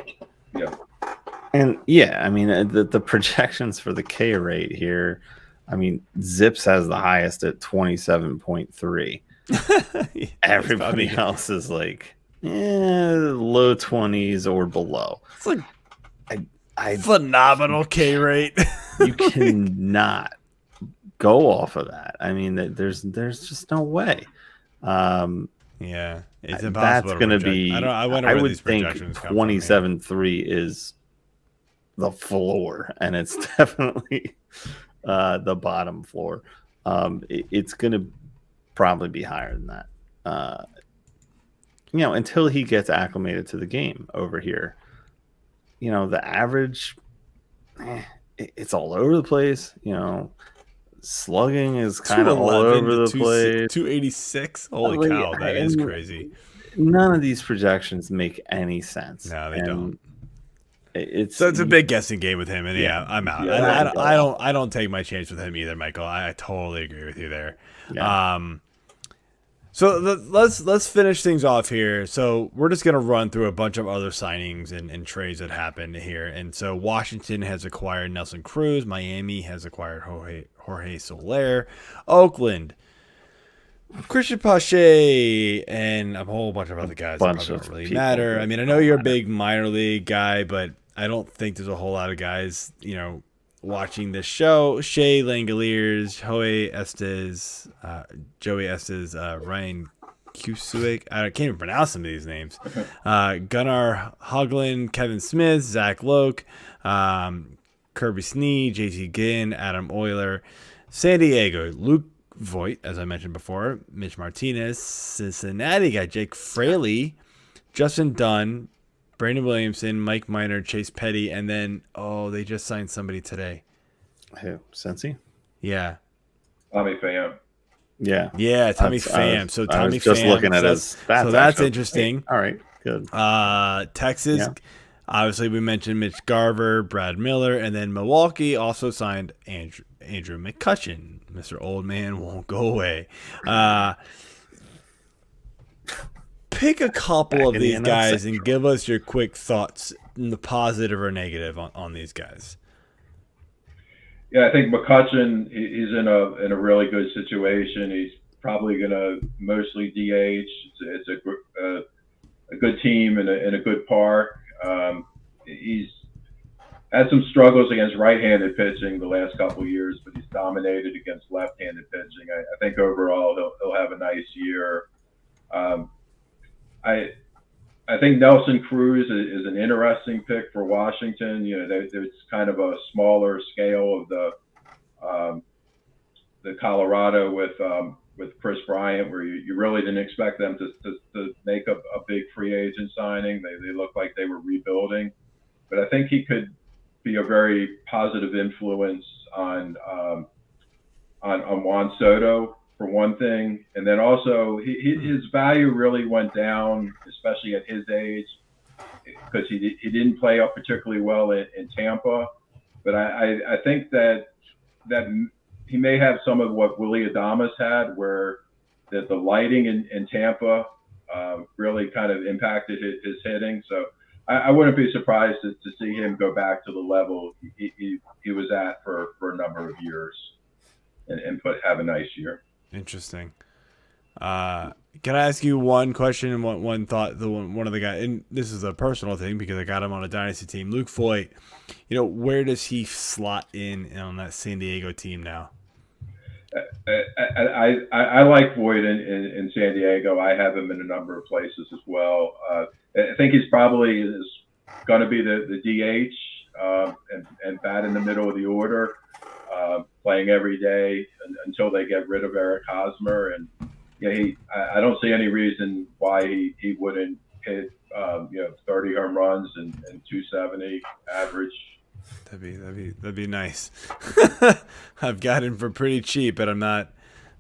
Yeah. And I mean the projections for the K rate here. I mean, Zips has the highest at 27.3. Everybody else is like low 20s or below. It's like phenomenal K rate. You cannot go off of that. I mean, there's just no way. Yeah, it's impossible. That's going to be. I would think 27.3 is the floor, and it's definitely the bottom floor. It's going to probably be higher than that. Until he gets acclimated to the game over here. The average, it's all over the place. Slugging is kind of all over the place. 286. Holy cow, that is crazy. None of these projections make any sense. No, they don't. It's a big guessing game with him, and I'm out. Yeah, I don't take my chance with him either, Michael. I totally agree with you there. Yeah. So let's finish things off here. So we're just gonna run through a bunch of other signings and trades that happened here. And so Washington has acquired Nelson Cruz. Miami has acquired Jorge Soler. Oakland, Christian Pache, and a whole bunch of other guys that probably don't really matter. I mean, I know you're a big minor league guy, but I don't think there's a whole lot of guys, watching this show. Shea Langoliers, Joey Estes, Ryan Cusick. I can't even pronounce some of these names. Gunnar Hoagland, Kevin Smith, Zach Loke, Kirby Snead, JT Ginn, Adam Euler, San Diego, Luke Voigt, as I mentioned before, Mitch Martinez. Cincinnati got Jake Fraley, Justin Dunn, Brandon Williamson, Mike Minor, Chase Petty, and then they just signed somebody today. Who? Cincy? Yeah. Tommy Pham. Yeah, Tommy Pham. So Tommy I was just Pham, looking at his stats. So that's interesting. Hey, all right, good. Texas, obviously we mentioned Mitch Garver, Brad Miller, and then Milwaukee also signed Andrew McCutchen. Mr. Old Man won't go away. Pick a couple of these guys and give us your quick thoughts, in the positive or negative on these guys. Yeah, I think McCutchen, he's in a really good situation. He's probably going to mostly DH. It's a good team in a good park. He's had some struggles against right-handed pitching the last couple of years, but he's dominated against left-handed pitching. I think overall he'll have a nice year. I think Nelson Cruz is an interesting pick for Washington. There's kind of a smaller scale of the Colorado with Kris Bryant, where you really didn't expect them to make a big free agent signing. They looked like they were rebuilding, but I think he could be a very positive influence on Juan Soto, for one thing, and then also his value really went down, especially at his age, because he didn't play up particularly well in Tampa. But I think that he may have some of what Willy Adames had, where the lighting in Tampa really kind of impacted his hitting. So I wouldn't be surprised to see him go back to the level he was at for a number of years and have a nice year. Interesting. Can I ask you one question and one thought? One of the guys, and this is a personal thing because I got him on a dynasty team. Luke Voigt, where does he slot in on that San Diego team now? I like Voigt in San Diego. I have him in a number of places as well. I think he's probably is going to be the DH and bat in the middle of the order, playing every day until they get rid of Eric Hosmer. And I don't see any reason why he wouldn't hit 30 home runs and 270 average. That'd be nice. I've got him for pretty cheap, but I'm not.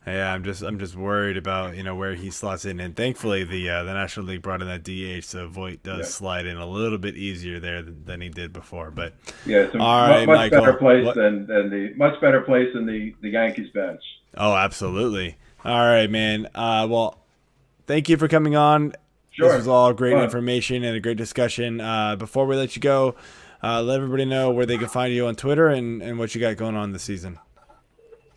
Yeah, I'm just worried about where he slots in, and thankfully the National League brought in that DH, so Voigt does slide in a little bit easier there than he did before. But it's a much better place than the Yankees bench. Oh, absolutely. All right, man. Well, thank you for coming on. Sure. This was all great information and a great discussion. Before we let you go, let everybody know where they can find you on Twitter and what you got going on this season.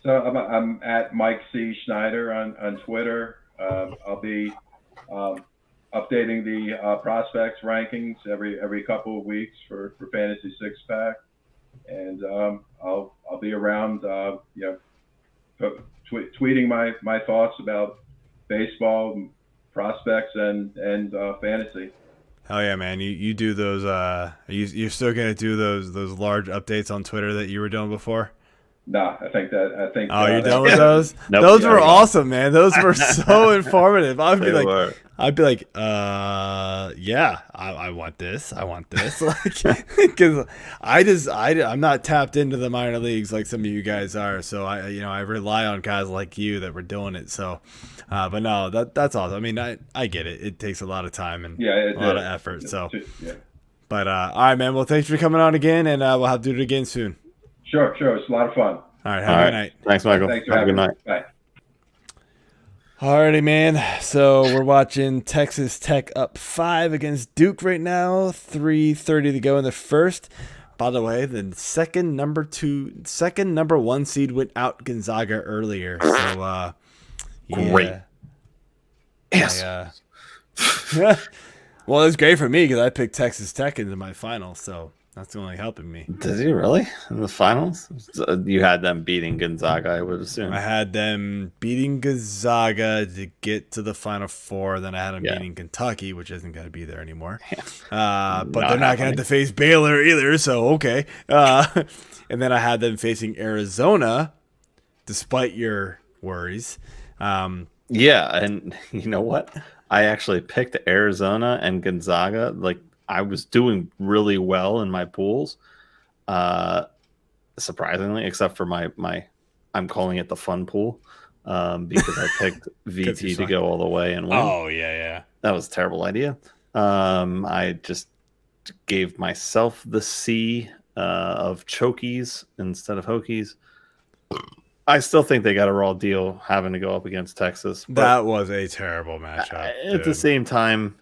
So I'm at Mike C. Schneider on Twitter. I'll be updating the prospects rankings every couple of weeks for Fantasy Six Pack, and I'll be around tweeting my thoughts about baseball, prospects, and fantasy. Hell yeah, man! You do those. You're still gonna do those large updates on Twitter that you were doing before? Nah, I think. Oh, you're done with those? Nope, those were awesome, man. Those were so informative. I'd be like, yeah, I want this. I want this. Because I'm not tapped into the minor leagues like some of you guys are. So I rely on guys like you that were doing it. So, but no, that's awesome. I mean, I get it. It takes a lot of time and a lot of effort. So, but all right, man. Well, thanks for coming on again, and we'll have to do it again soon. Sure. It's a lot of fun. All right, have a good night. Thanks, Michael. Thanks for have a good having night. me. Bye. Alrighty, man. So we're watching Texas Tech up 5 against Duke right now. 3:30 to go in the first. By the way, the second number 1 seed went out Gonzaga earlier. So, Great. Yes. Well, it's great for me because I picked Texas Tech into my final, so that's only helping me. Did you really? In the finals? You had them beating Gonzaga, I would assume. I had them beating Gonzaga to get to the Final Four. Then I had them beating Kentucky, which isn't going to be there anymore. But they're not going to have to face Baylor either, so okay. And then I had them facing Arizona, despite your worries. Yeah, and you know what? I actually picked Arizona and Gonzaga. Like, I was doing really well in my pools, surprisingly, except for my I'm calling it the fun pool, because I picked VT to go all the way and win. Oh, yeah. That was a terrible idea. I just gave myself the C of chokies instead of hokies. I still think they got a raw deal having to go up against Texas. But that was a terrible matchup. At the same time,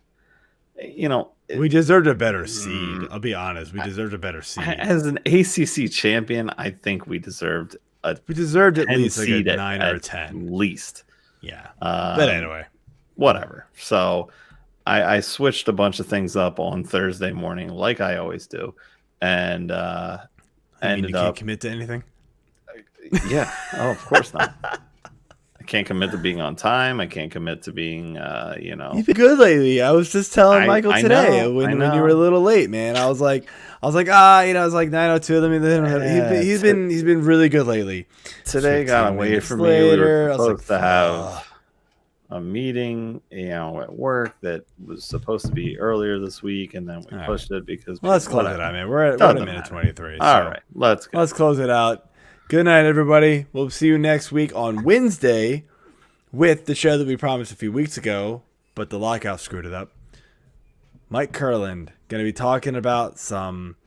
we deserved a better seed. I'll be honest. We deserved a better seed. As an ACC champion, I think we deserved at least like a 9 or a 10. At least. Yeah. But anyway. Whatever. So I switched a bunch of things up on Thursday morning, like I always do. And ended you can't commit to anything? Yeah. Oh, of course not. I can't commit to being on time. I can't commit to being, You've been good lately. I was just telling Michael today when you were a little late, man. I was like, it's like 9:02. He's been really good lately. Today got away from me. We were supposed to have a meeting, at work that was supposed to be earlier this week, and then we pushed it because. Well, let's close it out, man. We're at a minute 23. All right, let's go. Let's close it out. Good night, everybody. We'll see you next week on Wednesday with the show that we promised a few weeks ago, but the lockout screwed it up. Mike Kurland going to be talking about some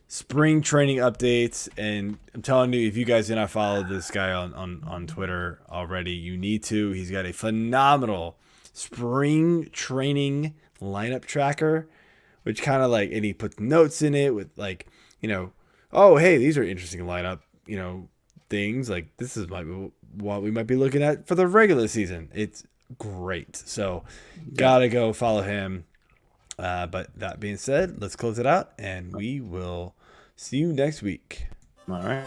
spring training updates, and I'm telling you, if you guys did not follow this guy on Twitter already, you need to. He's got a phenomenal spring training lineup tracker, which kind of and he puts notes in it with oh, hey, these are interesting lineup things, like this is what we might be looking at for the regular season. It's great. So gotta go follow him. But that being said, let's close it out, and we will see you next week. All right.